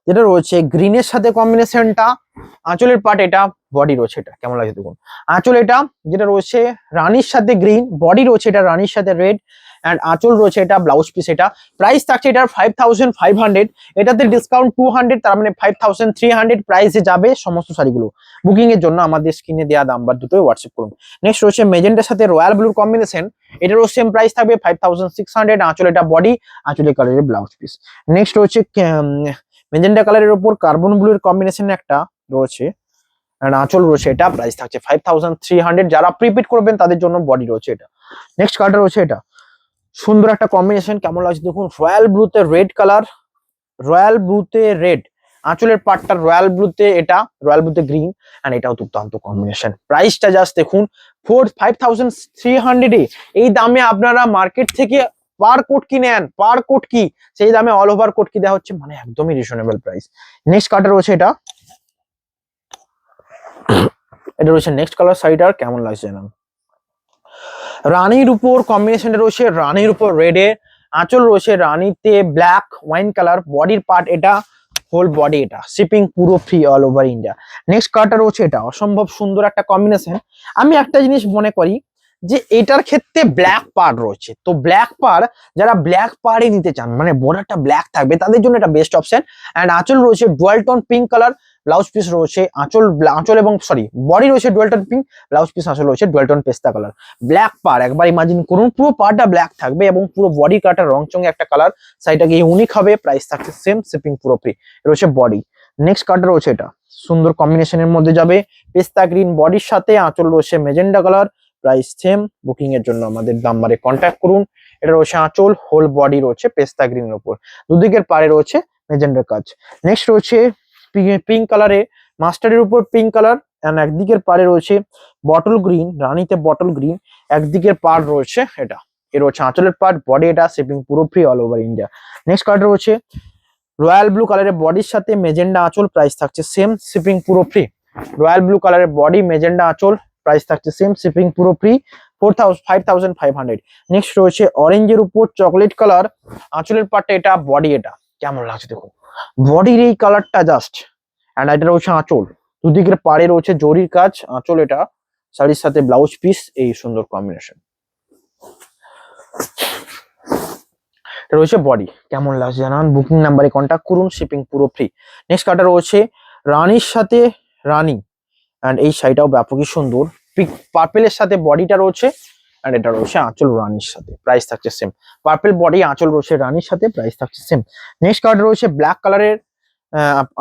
যেটা রয়েছে গ্রিনের সাথে কম্বিনেশনটা। আঁচলের পার্ট এটা, বডি রয়েছে এটা কেমন লাগছে দেখুন। আঁচল এটা যেটা রয়েছে রানীর সাথে গ্রিন, বডি রয়েছে এটা রানীর সাথে রেড, অ্যান্ড আঁচল রয়েছে এটা, ব্লাউজ পিস এটা। প্রাইস থাকছে এটার 5,500, এটাতে ডিসকাউন্ট 200, তার মানে 5,300 প্রাইসে যাবে সমস্ত শাড়িগুলো। বুকিং এর জন্য আমাদের স্ক্রিনে দেওয়া নাম্বার দুটোই হোয়াটসঅ্যাপ করুন। নেক্সট রয়েছে মেজেন্টার সাথে রয়্যাল ব্লুর কম্বিনেশন, এটারও সেম প্রাইস থাকবে 5,600। আঁচল এটা বডি, আঁচলের কালারের ব্লাউজ পিস। নেক্সট রয়েছে মেজেন্টা কালারের উপর কার্বন ব্লুর কম্বিনেশন একটা রয়েছে, আঁচল রয়েছে এটা, প্রাইস থাকছে 5,300। যারা প্রিপিড করবেন তাদের জন্য বডি রয়েছে এটা। নেক্সট কালারটা রয়েছে এটা, সুন্দর একটা কম্বিনেশন কেমন লাগছে দেখুন, রয়্যাল ব্লুতে রেড কালার, রয়্যাল ব্লুতে রেড, আঁচলের পার্টটা রয়্যাল ব্লুতে এটা, রয়্যাল ব্লুতে গ্রিন, এন্ড এটাও দুর্দান্ত কম্বিনেশন। প্রাইসটা জাস্ট দেখুন 5,300 এ, এই দামে আপনারা মার্কেট থেকে পার কোট কিনে নেন, পার কোট কি সেই দামে অল ওভার কোট কি দেওয়া হচ্ছে, মানে একদমই রিজনেবল প্রাইস। নেক্সট কালার রয়েছে এটা, এটা রয়েছে নেক্সট কালার। শাড়িটার কেমন লাগছে জানান। রানীর উপর কম্বিনেশনটা রয়েছে রানীর উপর রেডে, আঁচল রয়েছে রানীতে ব্ল্যাক ওয়াইন কালার, বডির পার্ট এটা, হোল বডি এটা, শিপিং পুরো free all over India. Next কালারটা রয়েছে এটা, অসম্ভব সুন্দর একটা কম্বিনেশন। আমি একটা জিনিস মনে করি যে এটার ক্ষেত্রে ব্ল্যাক পাড় রয়েছে, তো ব্ল্যাক পাড় যারা ব্ল্যাক পাড়ে নিতে চান, মানে বর্ডারটা ব্ল্যাক থাকবে, তাদের জন্য এটা বেস্ট অপশন। অ্যান্ড আঁচল রয়েছে dual tone pink colour, blouse piece রয়েছে আঁচল এবং বডি রয়েছে dual tone pink, blouse piece আঁচল রয়েছে ডুয়াল টোন পেস্তা কালার। ব্ল্যাক পাড় একবার ইমাজিন করুন, পুরো পাড়টা ব্ল্যাক থাকবে এবং পুরো বডি কাটার রং চঙে একটা কালার, শাড়িটাকে ইউনিক হবে। প্রাইস থাকছে সেম, শিপিং পুরো ফ্রি। রয়েছে বডি। নেক্সট কালারটা রয়েছে এটা, সুন্দর কম্বিনেশনের মধ্যে যাবে, পেস্তা গ্রিন বডির সাথে, আঁচল রয়েছে magenta colour, price same. Booking এর জন্য আমাদের নাম্বারে কন্ট্যাক্ট করুন। এটা রয়েছে আঁচল, হোল বডি রয়েছে পেস্তা গ্রিনের উপর, দুদিকের পাড়ে রয়েছে মেজেন্ডার কাজ। নেক্সট রয়েছে পিঙ্ক কালারে, মাস্টারের উপর পিঙ্ক কালার, এন্ড একদিকের পাড়ে রয়েছে বটল গ্রিন, রানীতে বটল গ্রিন, একদিকের পাড় রয়েছে এটা। এর রয়েছে আঁচলের পার্ট, বডি এটা, শিপিং পুরো free all over India. Next colour রয়েছে রয়্যাল ব্লু কালারের বডির সাথে মেজেন্ডা আঁচল, প্রাইস থাকছে সেম, শিপিং পুরো ফ্রি। রয়্যাল ব্লু কালারের বডি, মেজেন্ডা আঁচল, প্রাইস থাকছে সেম, শিপিং পুরো ফ্রি, 5,500। নেক্সট রয়েছে অরেঞ্জের উপর চকলেট কালার, আঁচলের পার্টটা এটা, বডি এটা, কেমন লাগছে দেখুন বডির এই কালারটা জাস্ট। অ্যান্ড এটা রয়েছে আঁচল, দুদিকের পাড়ে রয়েছে জরির কাজ, আঁচল এটা, শাড়ির সাথে ব্লাউজ পিস, এই সুন্দর কম্বিনেশন। রয়েছে বডি, কেমন লাগছে জানান। বুকিং নাম্বারে কন্ট্যাক্ট করুন, শিপিং পুরো ফ্রি। নেক্সট কালারটা রয়েছে রানীর সাথে রানী, অ্যান্ড এই শাড়িটাও ব্যাপকই সুন্দর, পিক পার্পেলের সাথে বডিটা রয়েছে, অ্যান্ড এটা রয়েছে আঁচল রানীর সাথে, প্রাইস থাকছে সেম। পার্পেল বডি, আঁচল রয়েছে রানীর সাথে, প্রাইস থাকছে সেম। নেক্সট কালার রয়েছে ব্ল্যাক কালারের,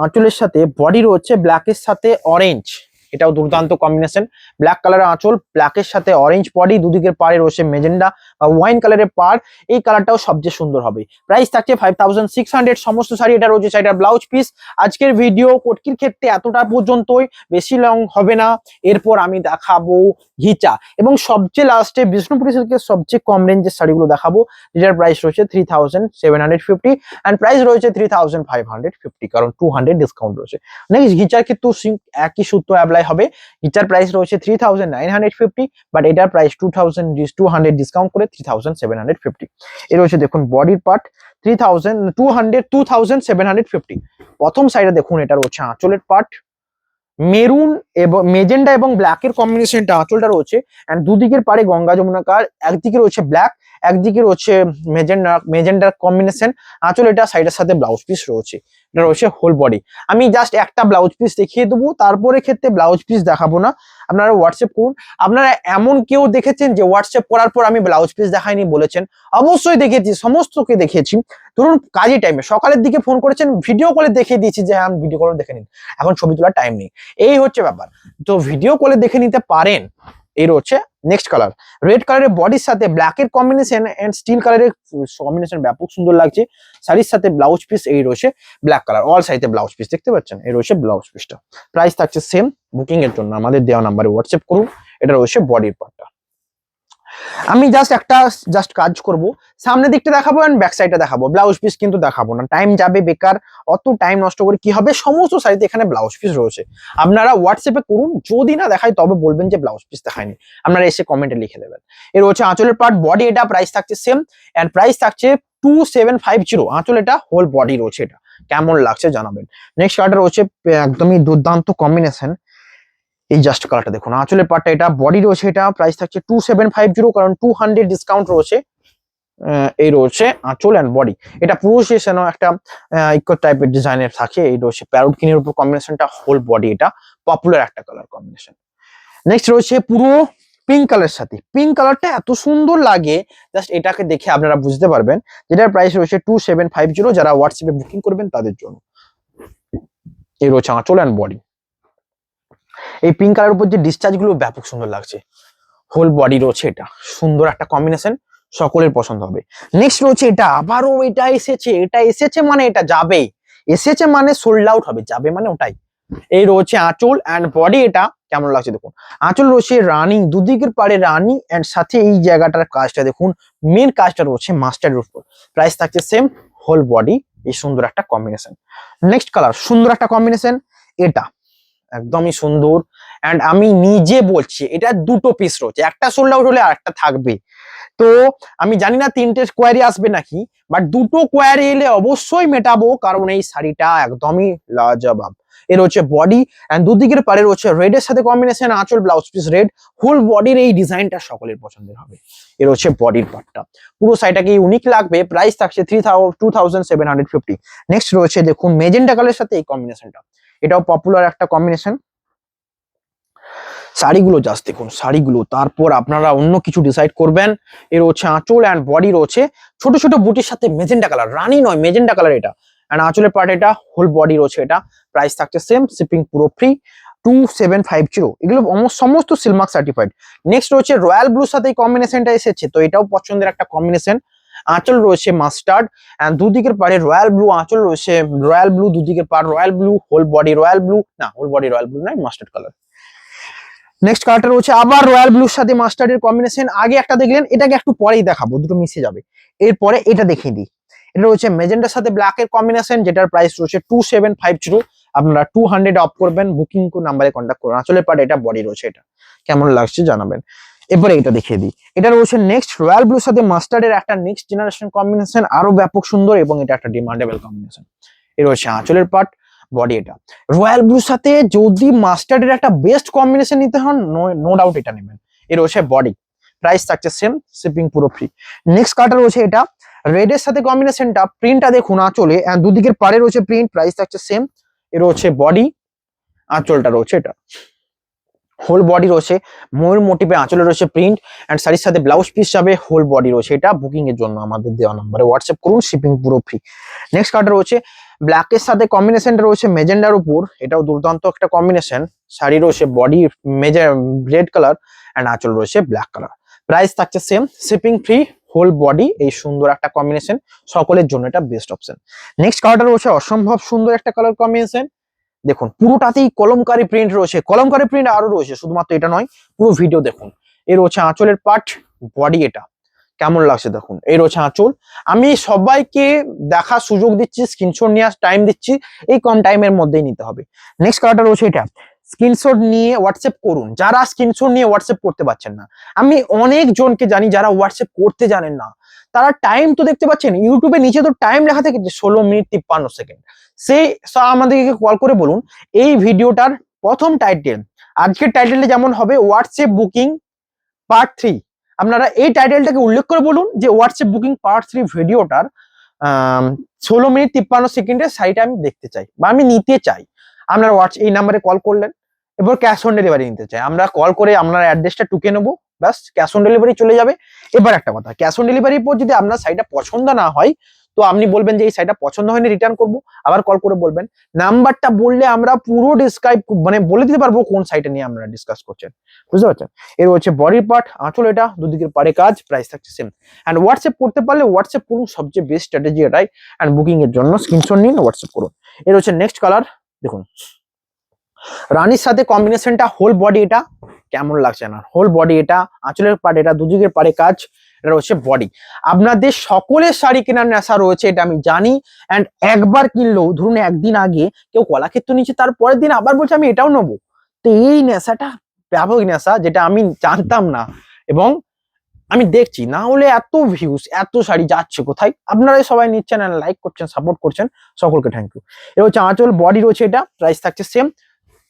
আঁচলের সাথে বডি রয়েছে ব্ল্যাকের সাথে অরেঞ্জ, এটাও দুর্দান্ত কম্বিনেশন। ব্ল্যাক কালারের আঁচল, ব্ল্যাকের সাথে অরেঞ্জ বডি, দুদিকের পাড়ে রয়েছে মেজেন্ডা বা ওয়াইন কালারের পাড়, এই কালারটাও সবচেয়ে সুন্দর হবে। প্রাইস থাকছে 5,600। সমস্ত শাড়ি এটা রয়েছে, শাড়িটার ব্লাউজ পিস। আজকের ভিডিও কোটকির ক্ষেত্রে এতটা পর্যন্তই, বেশি লং হবে না। এরপর আমি দেখাবো ঘিচা, এবং সবচেয়ে লাস্টে বিষ্ণুপুরি সিল্কের সবচেয়ে কম রেঞ্জের শাড়িগুলো দেখাবো, যেটার প্রাইস রয়েছে 3,750, অ্যান্ড প্রাইস রয়েছে 3,550, কারণ 200 ডিসকাউন্ট রয়েছে। নেক্সট ঘিচার কিন্তু একই সূত্র অ্যাপ্লাই হবে। ঘিচার প্রাইস রয়েছে 3,950, বাট এটার প্রাইস 200 ডিসকাউন্ট করে 3,750। এর রয়েছে দেখুন বডির পার্ট 2,750। প্রথম সাইডে দেখুন এটা রয়েছে আঁচলের পার্ট, মেরুন এবং মেজেন্ডা এবং ব্ল্যাকের কম্বিনেশনটা আঁচলটা রয়েছে, এন্ড দুদিকের পারে গঙ্গা যমুনাকার, একদিকে রয়েছে ব্ল্যাক, একদিকে রয়েছে মেজেন্ডার কম্বিনেশন আঁচল, এটা সাইডের সাথে ব্লাউজ পিস রয়েছে, এটা রয়েছে হোল বডি। আমি জাস্ট একটা ব্লাউজ পিস দেখিয়ে দেবো, তারপরে ক্ষেত্রে ব্লাউজ পিস দেখাবো না, আপনারা হোয়াটসঅ্যাপ করুন। আপনারা এমন কেউ দেখেছেন যে হোয়াটসঅ্যাপ করার পর আমি ব্লাউজ পিস দেখাইনি বলেছেন? অবশ্যই দেখেছি, সমস্তকে দেখেছি। ধরুন কাজের টাইমে সকালের দিকে ফোন করেছেন, ভিডিও কলে দেখিয়ে দিয়েছি যে হ্যাঁ ভিডিও কলে দেখে নিন, এখন ছবি তোলার টাইম নেই, এই হচ্ছে ব্যাপার। তো ভিডিও কলে দেখে নিতে পারেন। এই রয়েছে নেক্সট কালার, রেড কালারের বডির সাথে ব্ল্যাকের কম্বিনেশন এন্ড স্টিল কালারের কম্বিনেশন ব্যাপক সুন্দর লাগছে। শাড়ির সাথে ব্লাউজ পিস এই রয়েছে ব্ল্যাক কালার, অল সাইডে ব্লাউজ পিস দেখতে পাচ্ছেন, এই রয়েছে ব্লাউজ পিসটা। প্রাইস থাকছে সেম। বুকিং এর জন্য আমাদের দেওয়া নাম্বারে হোয়াটসঅ্যাপ করুন। এটা রয়েছে বডির পার্টটা। আমি জাস্ট কাজ করব, সামনের দিকটা দেখাবো এন্ড ব্যাক সাইডটা দেখাবো, ব্লাউজ পিস কিন্তু দেখাবো না, টাইম যাবে বেকার, অত টাইম নষ্ট করে কি হবে। সমস্ত শাড়িতে এখানে ব্লাউজ পিস রয়েছে, আপনারা হোয়াটসঅ্যাপে করুন, যদি না দেখাই তবে বলবেন যে ব্লাউজ পিস দেখায়নি, আপনারা এসে কমেন্টে লিখে দেবেন। এর হচ্ছে আঁচলের পার্ট, বডি এটা, প্রাইস থাকছে সেম এন্ড প্রাইস থাকছে 2750। আঁচল এটা, হোল বডি রয়েছে এটা, কেমন লাগছে জানাবেন। নেক্সট কালারটা রয়েছে একদমই দুর্দান্ত কম্বিনেশন, এই জাস্ট কালারটা দেখুন, আঁচলের পার্টটা এটা, বডি রয়েছে এটা, প্রাইস থাকছে 2750, কারণ 200 ডিসকাউন্ট রয়েছে। এই রয়েছে আঁচল এন্ড বডি, এটা পুরো শেষেও একটা ইকো টাইপের ডিজাইনের থাকে। এই রয়েছে প্যারোট কিনের উপর কম্বিনেশনটা, হোল বডি এটা পপুলার একটা কালার কম্বিনেশন। নেক্সট রয়েছে পুরো পিঙ্ক কালার সাথে, পিঙ্ক কালারটা এত সুন্দর লাগে, জাস্ট এটাকে দেখে আপনারা বুঝতে পারবেন। যেটার প্রাইস রয়েছে 2750, যারা হোয়াটসঅ্যাপে বুকিং করবেন তাদের জন্য। এই রয়েছে আঁচল এন্ড বডি, এই পিঙ্ক কালার উপর যে ডিসচার্জ গুলো ব্যাপক সুন্দর লাগছে, হোল বডি রয়েছে এটা, সুন্দর একটা কম্বিনেশন, সকলের পছন্দ হবে। নেক্সট রয়েছে এটা, আবারও এটা এসেছে মানে এটা যাবে, এসেছে মানে সোল্ড আউট হবে, যাবে মানে ওটাই। এই রয়েছে আঁচল এন্ড বডি, এটা কেমন লাগছে দেখুন, আঁচল রয়েছে রানি, দুদিকের পারে রানি এন্ড সাথে এই জায়গাটার কাজটা দেখুন, মেন কাজটা রয়েছে মাস্টার্ডের উপর। প্রাইস থাকছে সেম, হোল বডি, এই সুন্দর একটা কম্বিনেশন। নেক্সট কালার, সুন্দর একটা কম্বিনেশন, এটা একদমই সুন্দর এন্ড আমি নিজে বলছি এটা দুটো পিস রয়েছে, একটা সোল্ড আউট হলে আরেকটা থাকবে। তো আমি জানি না তিনটে কোয়ারি আসবে নাকি, বাট দুটো কোয়ারি এলে অবশ্যই মেটাবো, কারণ এই শাড়িটা একদমই লাজবাব। এর হচ্ছে বডি এন্ড দুদিকের পারে রয়েছে রেড এর সাথে কম্বিনেশন, আঁচল ব্লাউজ পিস রেড, হোল বডির এই ডিজাইনটা সকলের পছন্দের হবে। এর হচ্ছে বডির পার্টটা, পুরো শাড়িটাকে ইউনিক লাগবে। প্রাইস থাকছে 2750। নেক্সট রয়েছে দেখুন মেজেন্টা কালারের সাথে এই কম্বিনেশনটা, এটাও পপুলার একটা কম্বিনেশন। শাড়িগুলো জাস্ট দেখুন, শাড়িগুলো, তারপর আপনারা অন্য কিছু ডিসাইড করবেন। এর হচ্ছে আঁচল এন্ড বডি রয়েছে ছোট ছোট বুটির সাথে মেজেন্টা কালার, রানী নয় মেজেন্টা কালার এটা, এন্ড আঁচলের পার্ট এটা, হোল বডি রয়েছে এটা। প্রাইস থাকছে সেম, শিপিং পুরো ফ্রি, 2750। এগুলো সমস্ত সিলমার্ক সার্টিফাইড। নেক্সট রয়েছে রয়্যাল ব্লুর সাথে এই কম্বিনেশনটা এসেছে, তো এটাও পছন্দের একটা কম্বিনেশন। আঁচল রয়েছে মাস্টার্ড এন্ড দুদিকের পারে রয়্যাল ব্লু, আঁচল রয়েছে রয়্যাল ব্লু, দুদিকের পার royal blue, whole body royal blue, না হোল বডি রয়্যাল ব্লু নয়, মাস্টার্ড কালার। নেক্সট কালারটা রয়েছে আবার রয়্যাল ব্লুর সাথে মাস্টার্ডের কম্বিনেশন, আগে একটা দেখলেন, এটাকে একটু পরেই দেখাবো, দুটো মিশে যাবে। এরপরে এটা দেখিয়ে দিই, এটা রয়েছে মেজেন্টার সাথে ব্ল্যাক এর কম্বিনেশন, যেটার প্রাইস রয়েছে 2750। আপনারা 200 অফ করবেন, বুকিং নাম্বারে কন্ট্যাক্ট করুন। আসলে পার্ট এটা, বডি রয়েছে এটা, কেমন লাগছে জানাবেন। এরপরে এটা দেখিয়ে দিই, এটা রয়েছে নেক্সট রয়্যাল ব্লুর সাথে মাস্টার্ডের একটা নেক্সট জেনারেশন কম্বিনেশন, আরো ব্যাপক সুন্দর এবং এটা একটা ডিমান্ডেবল কম্বিনেশন। এর রয়েছে আঁচলের পার্ট, বডি এটা। রয়্যাল ব্লুর সাথে যদি মাস্টার্ডের একটা বেস্ট কম্বিনেশন নিতে হন, নো ডাউট এটা নেবেন। এর রয়েছে বডি, প্রাইস থাকছে সেম, শিপিং পুরো ফ্রি। নেক্সট কালারটা রয়েছে এটা, রেড এর সাথে কম্বিনেশনটা, প্রিন্টটা দেখুন আঁচলে এন্ড দুদিকের পাড়ে রয়েছে প্রিন্ট, প্রাইস থাকছে সেম। এর হচ্ছে বডি, আঁচলটা রয়েছে এটা, হোল বডি রয়েছে ময়ূর মোটিভে, আঁচলে রয়েছে প্রিন্ট এন্ড শাড়ির সাথে ব্লাউজ পিস যাবে, হোল বডি রয়েছে এটা। বুকিং এর জন্য আমাদের দেওয়া নাম্বারে হোয়াটসঅ্যাপ করুন, শিপিং পুরো ফ্রি। নেক্সট কালারটা রয়েছে ব্ল্যাক এর সাথে কম্বিনেশনটা রয়েছে মেজেন্ডার উপর, এটাও দুর্দান্ত একটা কম্বিনেশন। শাড়ি রয়েছে বডি রেড কালার এন্ড আঁচল রয়েছে ব্ল্যাক কালার। প্রাইস থাকছে same, shipping free, whole body, এই সুন্দর একটা কম্বিনেশন, সকলের জন্য এটা বেস্ট অপশন। নেক্সট কালারটা রয়েছে অসম্ভব সুন্দর একটা কালার কম্বিনেশন, দেখুন পুরোটাতেই কলমকারী প্রিন্ট রয়েছে, কলমকারী প্রিন্ট আরো রয়েছে, শুধুমাত্র এটা নয়, পুরো ভিডিও দেখুন। এর রয়েছে আঁচলের পার্ট, বডি এটা, কেমন লাগছে দেখুন। এই রয়েছে আঁচল, আমি সবাইকে দেখার সুযোগ দিচ্ছি, স্ক্রিনশট নেওয়ার টাইম দিচ্ছি, এই কম টাইমের মধ্যেই নিতে হবে। নেক্সট কালারটা রয়েছে এটা, স্ক্রিনশট নিয়ে হোয়াটসঅ্যাপ করুন, যারা স্ক্রিনশট নিয়ে হোয়াটসঅ্যাপ করতে পারছেন না। আমি অনেক জনকে জানি যারা হোয়াটসঅ্যাপ করতে জানেন না, তারা টাইম তো দেখতে পাচ্ছেন, ইউটিউবে নিচে তো টাইম লেখা থাকে 16 মিনিট 53 সেকেন্ড। সেই আমাদেরকে কল করে বলুন এই ভিডিওটার প্রথম টাইটেল, আজকের টাইটেলটা যেমন হবে হোয়াটসঅ্যাপ বুকিং পার্ট 3। আপনারা এই টাইটেলটাকে উল্লেখ করে বলুন যে হোয়াটসঅ্যাপ বুকিং পার্ট 3 ভিডিওটার 16 মিনিট 53 সেকেন্ডের শাড়িটা আমি দেখতে চাই বা আমি নিতে চাই। আপনার এই নাম্বারে কল করলেন, এবার ক্যাশ অন ডেলিভারি নিতে চাই, আমরা কল করে আপনার অ্যাড্রেসটা টুকে নেবো, ব্যাস ক্যাশ অন ডেলিভারি চলে যাবে। এবার একটা কথা, ক্যাশ অন ডেলিভারির পর যদি আপনার শাড়িটা পছন্দ না হয়, তো আপনি বলবেন যে এই শাড়িটা পছন্দ হয়নি, রিটার্ন করবো, আবার কল করে বলবেন। নাম্বারটা বললে আমরা পুরো ডিসক্রাইব মানে বলে দিতে পারবো কোন শাড়িটা নিয়ে আপনারা ডিসকাস করছেন, বুঝতে পারছেন। এর হচ্ছে বডির পার্ট, আঁচল, এটা দুদিকের পারে কাজ, প্রাইস থাকছে সেম। অ্যান্ড হোয়াটসঅ্যাপ করতে পারলে হোয়াটসঅ্যাপ করুন, সবচেয়ে বেস্ট স্ট্র্যাটেজি এটাই। অ্যান্ড বুকিং এর জন্য স্ক্রিনশট নিন, হোয়াটসঅ্যাপ করুন। এর হচ্ছে নেক্সট কালার, দেখুন রানীর সাথে কম্বিনেশনটা, হোল বডি, এটা কেমন লাগছে না, হোল বডি, এটা আঁচলের পার্ট, এটা দুদিকের পারে কাজ, এটা হচ্ছে বডি। আপনাদের সকলের শাড়ি কেনার নেশা রয়েছে, এটা আমি জানি। অ্যান্ড একবার কিনলেও ধরুন একদিন আগে কেউ কলাক্ষেত্র নিচ্ছে, তার পরের দিন আবার বলছে আমি এটাও নেবো। তো এই নেশাটা ব্যাপক নেশা, যেটা আমি জানতাম না এবং আমি দেখছি, না হলে এত ভিউজ এত শাড়ি যাচ্ছে কোথায়। আপনারাই সবাই নিচ্ছেন, লাইক করছেন, সাপোর্ট করছেন, সকলকে থ্যাংক ইউ। এটা হচ্ছে আঁচল, বডি রয়েছে, এটা প্রাইস থাকছে সেম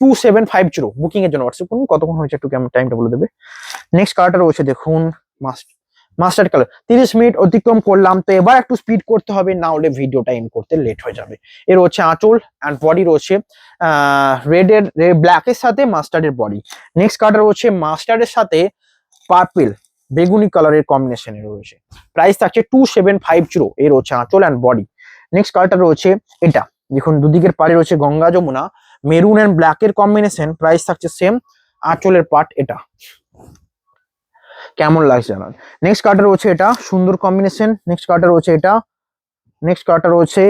2750। বুকিং এর জন্য হোয়াটসঅ্যাপ করুন, কতক্ষণ হয়েছে একটু টাইমটা বলে দেবে। নেক্সট কালারটা রয়েছে দেখুন মাস্টার্ড কালার। 30 মিনিট অতিক্রম করলাম, তো এবার একটু স্পিড করতে হবে, না হলে ভিডিওটা এন্ড করতে লেট হয়ে যাবে। এর হচ্ছে আঁচল অ্যান্ড বডি রয়েছে ব্ল্যাকের সাথে মাস্টার্ডের বডি। নেক্সট কালারটা রয়েছে মাস্টার্ডের সাথে পার্পল বেগুনি কালারের কম্বিনেশনে রয়েছে, প্রাইস থাকছে 2750। এর হচ্ছে আঁচল অ্যান্ড বডি। নেক্সট কালারটা রয়েছে এটা, দেখুন দুদিকের পাড়ে রয়েছে Ganga Jamuna, maroon and black এর কম্বিনেশন, প্রাইস থাকছে সেম। আঁচলের পার্ট এটা কেমন লাগছে জানান। নেক্সট কালারটা রয়েছে এটা, সুন্দর কম্বিনেশন। নেক্সট কালারটা রয়েছে এটা, নেক্সট কালারটা রয়েছে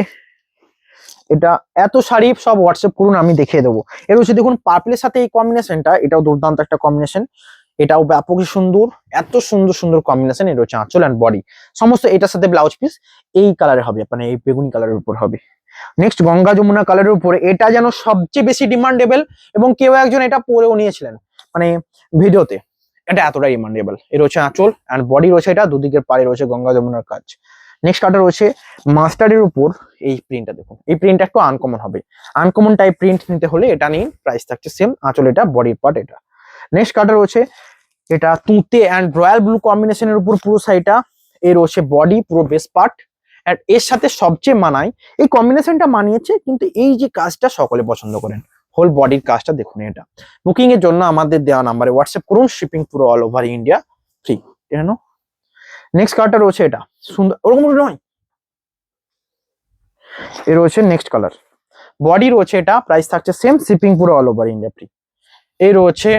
এটা। এত শাড়ি সব হোয়াটসঅ্যাপ করুন, আমি দেখিয়ে দেবো। এর হচ্ছে দেখুন পার্পলের সাথে এই কম্বিনেশনটা, এটাও দুর্দান্ত একটা কম্বিনেশন, এটাও ব্যাপকই সুন্দর, এত সুন্দর সুন্দর কম্বিনেশন। এটা হচ্ছে আঁচল অ্যান্ড বডি, সমস্ত এটার সাথে ব্লাউজ পিস এই কালারে হবে, মানে এই বেগুনি কালারের উপর হবে। নেক্সট গঙ্গা যমুনা কালারের উপরে, এটা যেন সবচেয়ে বেশি ডিমান্ডেবল, এবং কেউ একজন এটা পরেও নিয়েছিলেন মানে ভিডিওতে, এটা এতটাই ডিমান্ডেবল। এর হচ্ছে আঁচল অ্যান্ড বডি রয়েছে, এটা দুদিকের পাড়ে রয়েছে গঙ্গা যমুনার কাজ। নেক্সট কালার রয়েছে মাস্টার্ডের উপর এই প্রিন্টটা, দেখুন এই প্রিন্টটা একটু আনকমন হবে, আনকমন টাইপ প্রিন্ট নিতে হলে এটা নিন, প্রাইস থাকছে সেম। আঁচল এটা, বডির পার্ট এটা। নেক্সট কালার রয়েছে এটা তুঁতে অ্যান্ড রয়্যাল ব্লু কম্বিনেশনের উপর পুরো শাড়িটা। এর হচ্ছে বডি, পুরো বেস পার্ট, আর এর সাথে সবচেয়ে মানায় এই কম্বিনেশনটা মানিয়েছে, কিন্তু এই যে কাজটা সকলে পছন্দ করেন, হোল বডির কাজটা দেখুন। এটা বুকিং এর জন্য আমাদের দেওয়া নাম্বারে হোয়াটসঅ্যাপ করুন, শিপিং পুরো অল ওভার ইন্ডিয়া ফ্রি। কেন নেক্সট কালারটা রয়েছে এটা, সুন্দর ওরকম নয়। এর রয়েছে নেক্সট কালার, বডি রয়েছে এটা, প্রাইস থাকছে সেম, শিপিং পুরো অল ওভার ইন্ডিয়া ফ্রি। এই রয়েছে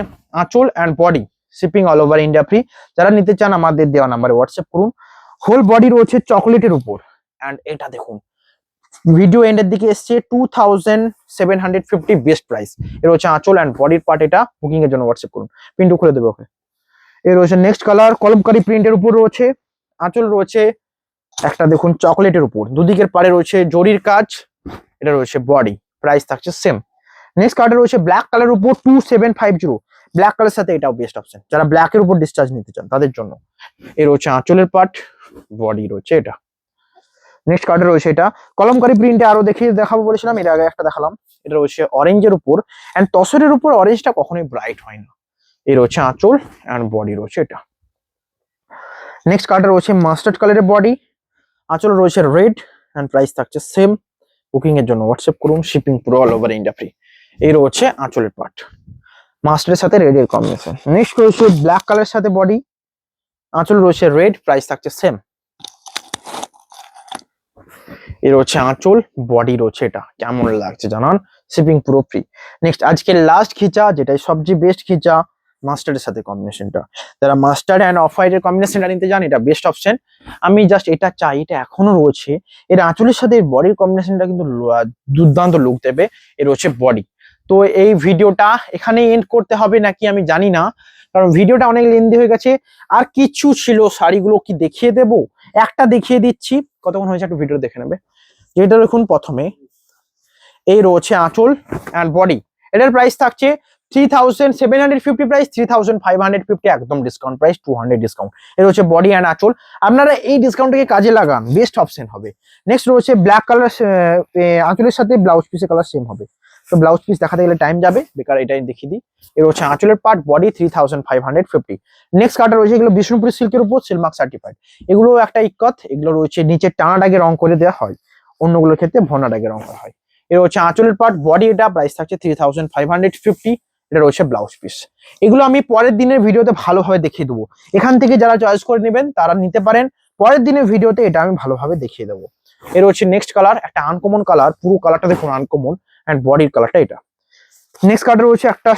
আঁচল and body, shipping all over India free. যারা নিতে চান আমাদের দেওয়া নাম্বারে হোয়াটসঅ্যাপ করুন। হোল বডি রয়েছে চকলেটের উপর, অ্যান্ড এটা দেখুন ভিডিও এন্ডের দিকে এসছে 2750 বেস্ট প্রাইস। এর হচ্ছে আঁচল অ্যান্ড বডির পার্ট, এটা বুকিং এর জন্য হোয়াটসঅ্যাপ করুন, প্রিন্টও খুলে দেবে ওকে। এর রয়েছে নেক্সট কালার, কলমকারি প্রিন্টের উপর রয়েছে, আঁচল রয়েছে একটা দেখুন চকলেটের উপর, দুদিকের পাড়ে রয়েছে জরির কাজ, এটা রয়েছে বডি, প্রাইস থাকছে সেম। নেক্সট কালার রয়েছে ব্ল্যাক কালার উপর 2750, ব্ল্যাক কালার সাথে এটাও বেস্ট অপশন, যারা ব্ল্যাকের উপর ডিসচার্জ নিতে চান তাদের জন্য। এর হচ্ছে আঁচলের পার্ট, বডি রয়েছে এটা। নেক্সট কালার রয়েছে এটা কলমকারি প্রিন্টে, আরো দেখাবো বলেছিলাম, এর আগে একটা দেখালাম। এটা রয়েছে অরেঞ্জের উপর, এন্ড তসরের উপর অরেঞ্জটা কখনোই ব্রাইট হয় না। এর হচ্ছে আঁচল এন্ড বডি রয়েছে এটা। নেক্সট কালার রয়েছে মাস্টার্ড কালারের বডি, আঁচল রয়েছে রেড, এন্ড প্রাইস থাকছে সেম। বুকিং এর জন্য হোয়াটসঅ্যাপ করুন, শিপিং পুরো অল ওভার ইন্ডিয়া ফ্রি। এই রয়েছে আঁচলের পার্ট, মাস্টারের সাথে রেড এর কম্বিনেশন। নেক্সট রয়েছে ব্ল্যাক কালারের সাথে বডি, আঁচল রয়েছে রেড, প্রাইস থাকছে সেম। এর হচ্ছে আঁচল, বডি রয়েছে এটা, কেমন লাগছে জানান, শিপিং পুরো ফ্রি। নেক্সট আজকের লাস্ট খিচা, যেটাই সবচেয়ে বেস্ট খিচা, মাস্টার্ডের সাথে কম্বিনেশনটা। যারা মাস্টার্ড অ্যান্ড অফ হোয়াইটের কম্বিনেশনটা নিতে চান, এটা বেস্ট অপশন। আমি জাস্ট এটা চাই, এটা এখনো রয়েছে। এর আঁচলের সাথে বডির কম্বিনেশনটা কিন্তু দুর্দান্ত লুক দেবে। এর হচ্ছে বডি। তো এই ভিডিওটা এখানে এন্ড করতে হবে নাকি আমি জানি না, কারণ ভিডিওটা অনেক লেন্দি হয়ে গেছে। আর কিছু ছিল, শাড়িগুলো কি দেখিয়ে দেব, একটা দেখিয়ে দিচ্ছি, কতক্ষণ হয়েছে একটু ভিডিও দেখে নেবে। যেটা দেখুন প্রথমে এই রয়েছে আঁচল অ্যান্ড বডি, এটার প্রাইস থাকছে 3750 প্রাইস, 3550 একদম ডিসকাউন্ট প্রাইস, 200 ডিসকাউন্ট। এর হচ্ছে বডি অ্যান্ড আঁচল, আপনারা এই ডিসকাউন্টটাকে কাজে লাগান, বেস্ট অপশন হবে। নেক্সট রয়েছে ব্ল্যাক কালার, আঁচলের সাথে ব্লাউজ পিসের কালার সেম হবে, তো ব্লাউজ পিস দেখাতে গেলে টাইম যাবে, বেকার এটাই দেখিয়ে দিই। এর হচ্ছে আঁচলের পার্ট, বডি 3550। নেক্সট কালারটা রয়েছে এগুলো বিষ্ণুপুরি সিল্কের উপর সিলমার্ক সার্টিফাইড। এগুলো একটা ইক্কত, এগুলো রয়েছে নিচে টানা দাগে রং করে দেওয়া হয়, অন্যগুলোর ক্ষেত্রে ভনা দাগে রং করা হয়। এর হচ্ছে আঁচলের পার্ট, বডি, এটা প্রাইস থাকছে 3550। এটা রয়েছে ব্লাউজ পিস। এগুলো আমি পরের দিনের ভিডিওতে ভালোভাবে দেখিয়ে দেবো, এখান থেকে যারা চয়েস করে নেবেন তারা নিতে পারেন, পরের দিনের ভিডিওতে এটা আমি ভালোভাবে দেখিয়ে দেবো। এর হচ্ছে নেক্সট কালার, একটা আনকমন কালার, পুরো কালারটা দেখুন আনকমন, এন্ড বডির কালারটা এটা। নেক্সট কালার রয়েছে একটা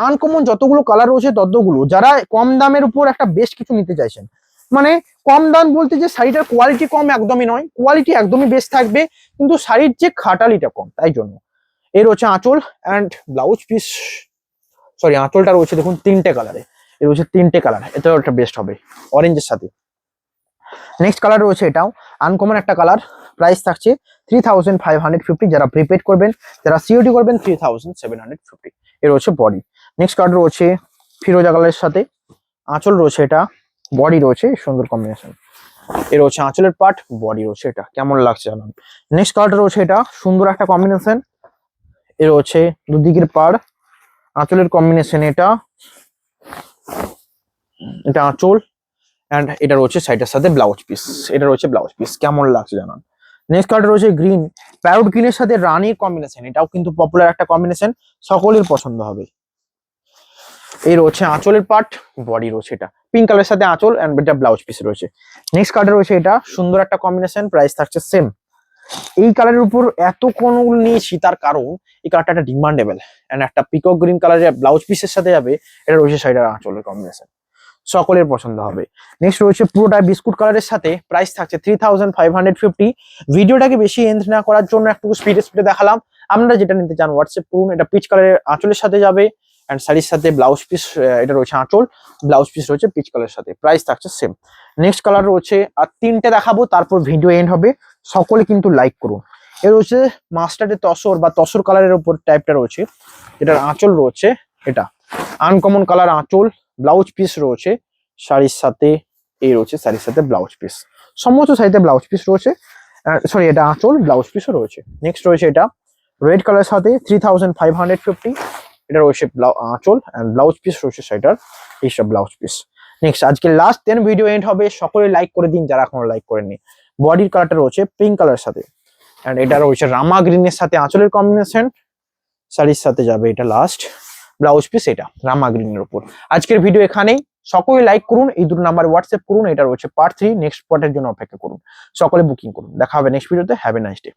আনকমন, যতগুলো কালার রয়েছে ততগুলো যারা কম দামের উপর একটা বেশ কিছু নিতে চাইছেন, মানে কম দাম বলতে যে শাড়িটার কোয়ালিটি কম একদমই নয়, কোয়ালিটি একদমই বেশ থাকবে, কিন্তু শাড়ির যে খাটালিটা কম, তাই জন্য। এর হচ্ছে আঁচল অ্যান্ড ব্লাউজ পিস, সরি আঁচলটা রয়েছে দেখুন 3টে কালারে, এর হচ্ছে 3টে কালার, এটাও একটা বেস্ট হবে অরেঞ্জের সাথে। নেক্সট কালার রয়েছে এটাও আনকমন একটা কালার, প্রাইস থাকছে 3550। যারা প্রিপেড করবেন, যারা সিওডি করবেন 3750। এর হচ্ছে বডি। নেক্সট কালার রয়েছে ফিরোজা কালারের সাথে, আঁচল রয়েছে এটা, বডি রয়েছে সুন্দর কম্বিনেশন। এর হচ্ছে আঁচলের পার্ট, বডি রয়েছে এটা, কেমন লাগছে জানান। নেক্সট কালারটা রয়েছে এটা, সুন্দর একটা কম্বিনেশন। এর হচ্ছে দুদিকের পাড়, আঁচলের কম্বিনেশন এটা, এটা আঁচল অ্যান্ড এটা রয়েছে সাইডের সাথে ব্লাউজ পিস, এটা রয়েছে ব্লাউজ পিস, কেমন লাগছে জানান। নেক্সট কালার রয়েছে গ্রিন, প্যারোট গ্রিনের সাথে রানির কম্বিনেশন, এটাও কিন্তু পপুলার একটা কম্বিনেশন, সকলের পছন্দ হবে। এই রয়েছে আঁচলের পার্ট, বডি রয়েছে এটা, পিঙ্ক কালারের সাথে আঁচল অ্যান্ড এটা ব্লাউজ পিস রয়েছে। নেক্সট কালার রয়েছে এটা, সুন্দর একটা কম্বিনেশন, প্রাইস থাকছে সেম। এই কালারের উপর এত কোনগুলো নিয়েছি তার কারণ এই কালারটা একটা ডিমান্ডেবল, অ্যান্ড একটা পিকক গ্রিন কালারের ব্লাউজ পিসের সাথে যাবে, এটা রয়েছে সাইডের আঁচলের কম্বিনেশন, সকলের পছন্দ হবে। নেক্সট রয়েছে পুরোটা বিস্কুট কালারের সাথে, প্রাইস থাকছে 3550। ভিডিওটাকে বেশি এন্ড না করার জন্য একটু স্পিডে দেখালাম। আপনারা যেটা নিতে চান হোয়াটসঅ্যাপ করুন। এটা পিচ কালারের আঁচলের সাথে যাবে অ্যান্ড শাড়ির সাথে ব্লাউজ পিস, এটা রয়েছে আঁচল, ব্লাউজ পিস রয়েছে পিচ কালারের সাথে, প্রাইস থাকছে সেম। নেক্সট কালার রয়েছে আর 3টে দেখাবো, তারপর ভিডিও এন্ড হবে। সকলে কিন্তু লাইক করুন। এর রয়েছে মাস্টার্ডের তসর বা তসর কালারের উপর টাইপটা রয়েছে, এটার আঁচল রয়েছে এটা আনকমন কালার আঁচল, ব্লাউজ পিস রয়েছে শাড়ির সাথে, এই রয়েছে শাড়ির সাথে ব্লাউজ পিস, সমস্ত শাড়িতে ব্লাউজ পিস রয়েছে, সরি এটা আঁচল, ব্লাউজ পিসও রয়েছে। নেক্সট রয়েছে এটা রেড কালারের সাথে 3550। এটা রয়েছে আঁচল অ্যান্ড ব্লাউজ পিস রয়েছে শাড়িটার, এইসব ব্লাউজ পিস। নেক্সট আজকে লাস্ট দেন ভিডিও এন্ড হবে, সকলে লাইক করে দিন যারা এখনো লাইক করেননি। বডির কালারটা রয়েছে পিঙ্ক কালারের সাথে অ্যান্ড এটা রয়েছে রামা গ্রিনের সাথে আঁচলের কম্বিনেশন, শাড়ির সাথে যাবে এটা লাস্ট, ব্লাউজ পিস এটা রামা গ্রিনের উপর। আজকের ভিডিও এখানেই, সকলে লাইক করুন, এই দুটো নাম্বার হোয়াটসঅ্যাপ করুন। এটা রয়েছে পার্ট 3, নেক্সট পার্টের জন্য অপেক্ষা করুন, সকলে বুকিং করুন। দেখা হবে নেক্সট ভিডিওতে, হ্যাভ এ নাইস ডে।